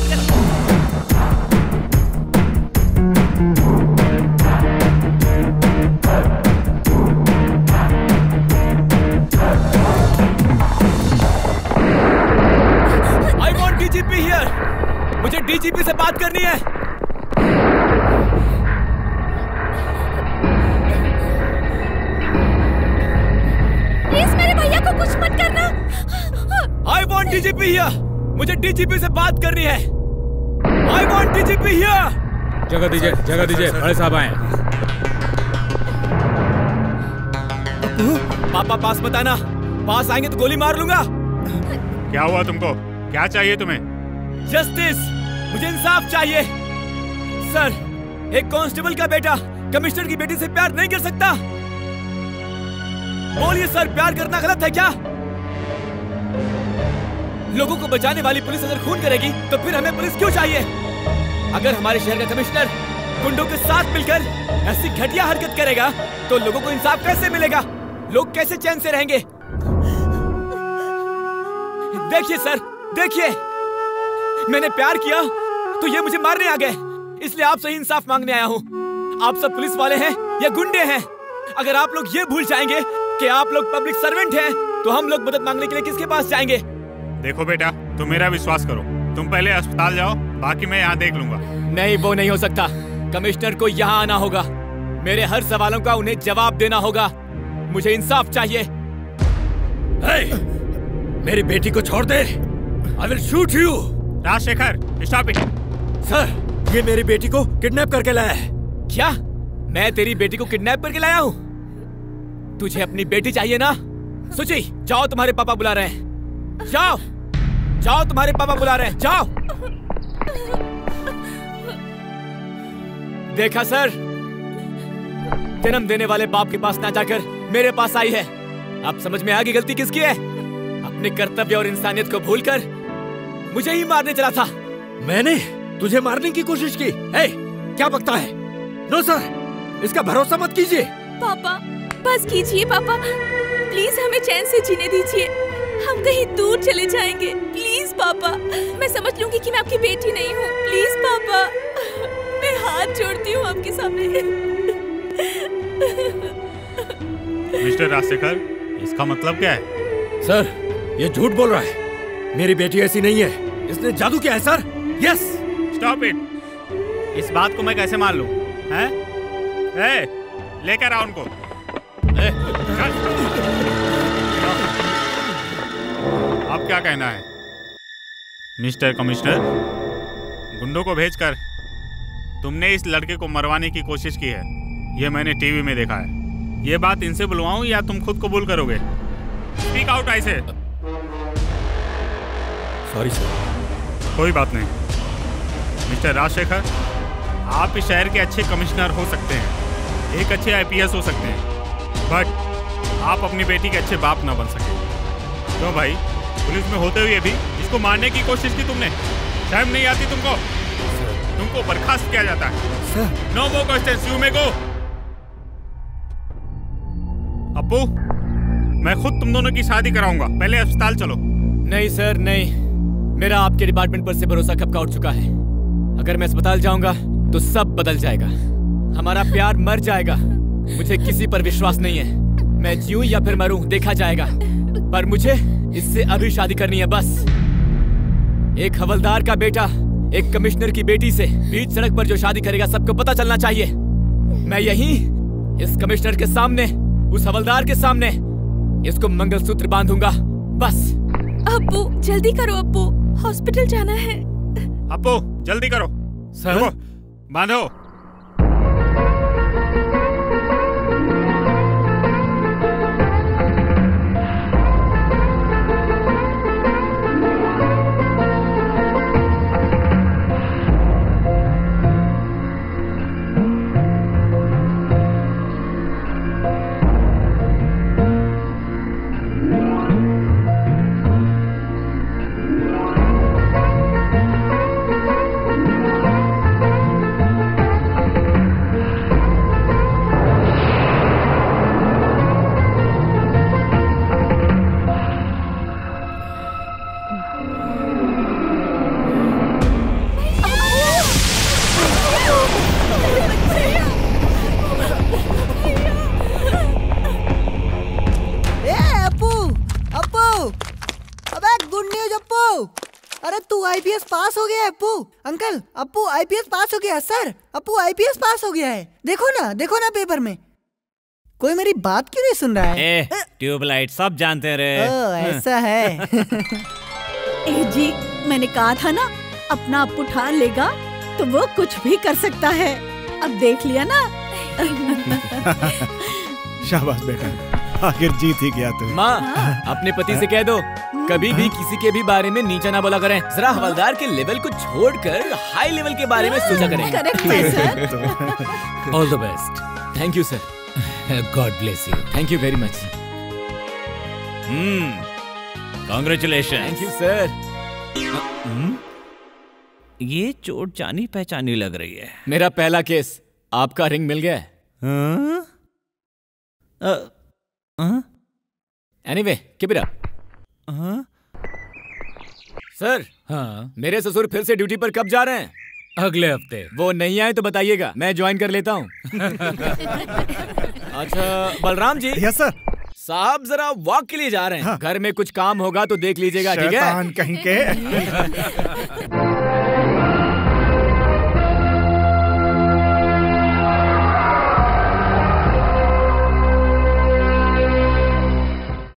I want DGP here. मुझे DGP से बात करनी है। प्लीज मेरे भैया को कुछ मत करना। I want DGP here. मुझे DGP से बात करनी है। I want DGP here. जगह दीजिए, बड़े साहब आए। पापा पास मत आना, पास आएंगे तो गोली मार लूंगा। क्या हुआ तुमको? क्या चाहिए तुम्हें? जस्टिस, मुझे इंसाफ चाहिए। सर, एक कांस्टेबल का बेटा कमिश्नर की बेटी से प्यार नहीं कर सकता। बोलिए सर, प्यार करना गलत है क्या? लोगों को बचाने वाली पुलिस अगर खून करेगी तो फिर हमें पुलिस क्यों चाहिए? अगर हमारे शहर का कमिश्नर गुंडों के साथ मिलकर ऐसी घटिया हरकत करेगा तो लोगों को इंसाफ कैसे मिलेगा? लोग कैसे चैन से रहेंगे? देखिए सर, देखिए, मैंने प्यार किया तो ये मुझे मारने आ गए, इसलिए आपसे ही इंसाफ मांगने आया हूँ। आप सब पुलिस वाले हैं या गुंडे हैं? अगर आप लोग ये भूल जाएंगे कि आप लोग पब्लिक सर्वेंट हैं तो हम लोग मदद मांगने के लिए किसके पास जाएंगे? देखो बेटा, तुम मेरा विश्वास करो, तुम पहले अस्पताल जाओ, बाकी मैं यहाँ देख लूंगा। नहीं, वो नहीं हो सकता। कमिश्नर को यहाँ आना होगा, मेरे हर सवालों का उन्हें जवाब देना होगा। मुझे इंसाफ चाहिए। hey, मेरी बेटी को छोड़ दे। I will shoot you. Rajshekhar, stop it. Sir, ये मेरी बेटी को किडनैप करके लाया है। क्या? मैं तेरी बेटी को किडनैप करके लाया हूँ? तुझे अपनी बेटी चाहिए ना? सुची, जाओ, तुम्हारे पापा बुला रहे हैं। जाओ, जाओ, तुम्हारे पापा बुला रहे हैं, जाओ। देखा सर, जन्म देने वाले बाप के पास ना जाकर मेरे पास आई है। अब समझ में आ गई गलती किसकी है? अपने कर्तव्य और इंसानियत को भूलकर मुझे ही मारने चला था। मैंने तुझे मारने की कोशिश की? क्या बकता है? नो सर, इसका भरोसा मत कीजिए। पापा, बस कीजिए पापा, प्लीज हमें चैन से जीने दीजिए। हम कहीं दूर चले जाएंगे, प्लीज पापा। मैं समझ लूंगी कि मैं आपकी बेटी नहीं हूँ। प्लीज पापा, मैं हाथ जोड़ती हूँ आपके सामने। मिस्टर राजशेखर, इसका मतलब क्या है? सर, ये झूठ बोल रहा है। मेरी बेटी ऐसी नहीं है, इसने जादू किया है सर। यस। Stop it. इस बात को मैं कैसे मान लूं? हैं? लेकर आओ उनको। अब क्या कहना है मिस्टर कमिश्नर? गुंडों को भेजकर तुमने इस लड़के को मरवाने की कोशिश की है, यह मैंने टीवी में देखा है। ये बात इनसे बुलवाऊं या तुम खुद कबूल करोगे? स्पीक आउट आई से। Sorry sir. कोई बात नहीं मिस्टर राजशेखर, आप इस शहर के अच्छे कमिश्नर हो सकते हैं, एक अच्छे IPS हो सकते हैं, बट आप अपनी बेटी के अच्छे बाप ना बन सके। क्यों भाई, पुलिस में होते हुए भी इसको मारने की कोशिश की तुमने? शर्म नहीं आती तुमको? तुमको बर्खास्त किया जाता है। No more questions, you may go. Appu, मैं खुद तुम दोनों की शादी कराऊंगा, पहले अस्पताल चलो। नहीं सर, नहीं, मेरा आपके डिपार्टमेंट पर से भरोसा कब का उठ चुका है। अगर मैं अस्पताल जाऊंगा तो सब बदल जाएगा, हमारा प्यार मर जाएगा। मुझे किसी पर विश्वास नहीं है। मैं जीऊं या फिर मरूं देखा जाएगा, पर मुझे इससे अभी शादी करनी है बस। एक हवलदार का बेटा एक कमिश्नर की बेटी से बीच सड़क पर जो शादी करेगा सबको पता चलना चाहिए। मैं यहीं इस कमिश्नर के सामने, उस हवलदार के सामने इसको मंगलसूत्र बांधूंगा बस। अब्बू जल्दी करो, अब्बू हॉस्पिटल जाना है। अप्पू जल्दी करो। सर, बांधो। आईपीएस पास हो गया है अप्पू। अंकल अप्पू आईपीएस पास हो गया। सर अप्पू आईपीएस पास हो गया है। देखो ना पेपर में। कोई मेरी बात क्यों नहीं सुन रहा है? ट्यूबलाइट सब जानते रे। ऐसा है। ए जी, मैंने कहा था ना, अपना अप्पू ठान लेगा तो वो कुछ भी कर सकता है। अब देख लिया ना। शाबाश बेटा, आखिर जीत ही गया तू। माँ, अपने पति से कह दो कभी भी किसी के भी बारे में नीचा ना बोला करें। जरा हवलदार के लेवल को छोड़कर हाई लेवल के बारे में सोचा करें। All the best. Thank you sir. God bless you. Thank you very much. Congratulation. Thank you sir. ये चोट जानी पहचानी लग रही है। मेरा पहला केस, आपका रिंग मिल गया है। Anyway, keep it up. Sir, हाँ, मेरे ससुर फिर से ड्यूटी पर कब जा रहे हैं? अगले हफ्ते। वो नहीं आए तो बताइएगा, मैं ज्वाइन कर लेता हूँ। अच्छा बलराम जी। Yes sir. साहब जरा वॉक के लिए जा रहे हैं। हाँ। घर में कुछ काम होगा तो देख लीजिएगा, ठीक है? शैतान कहीं के।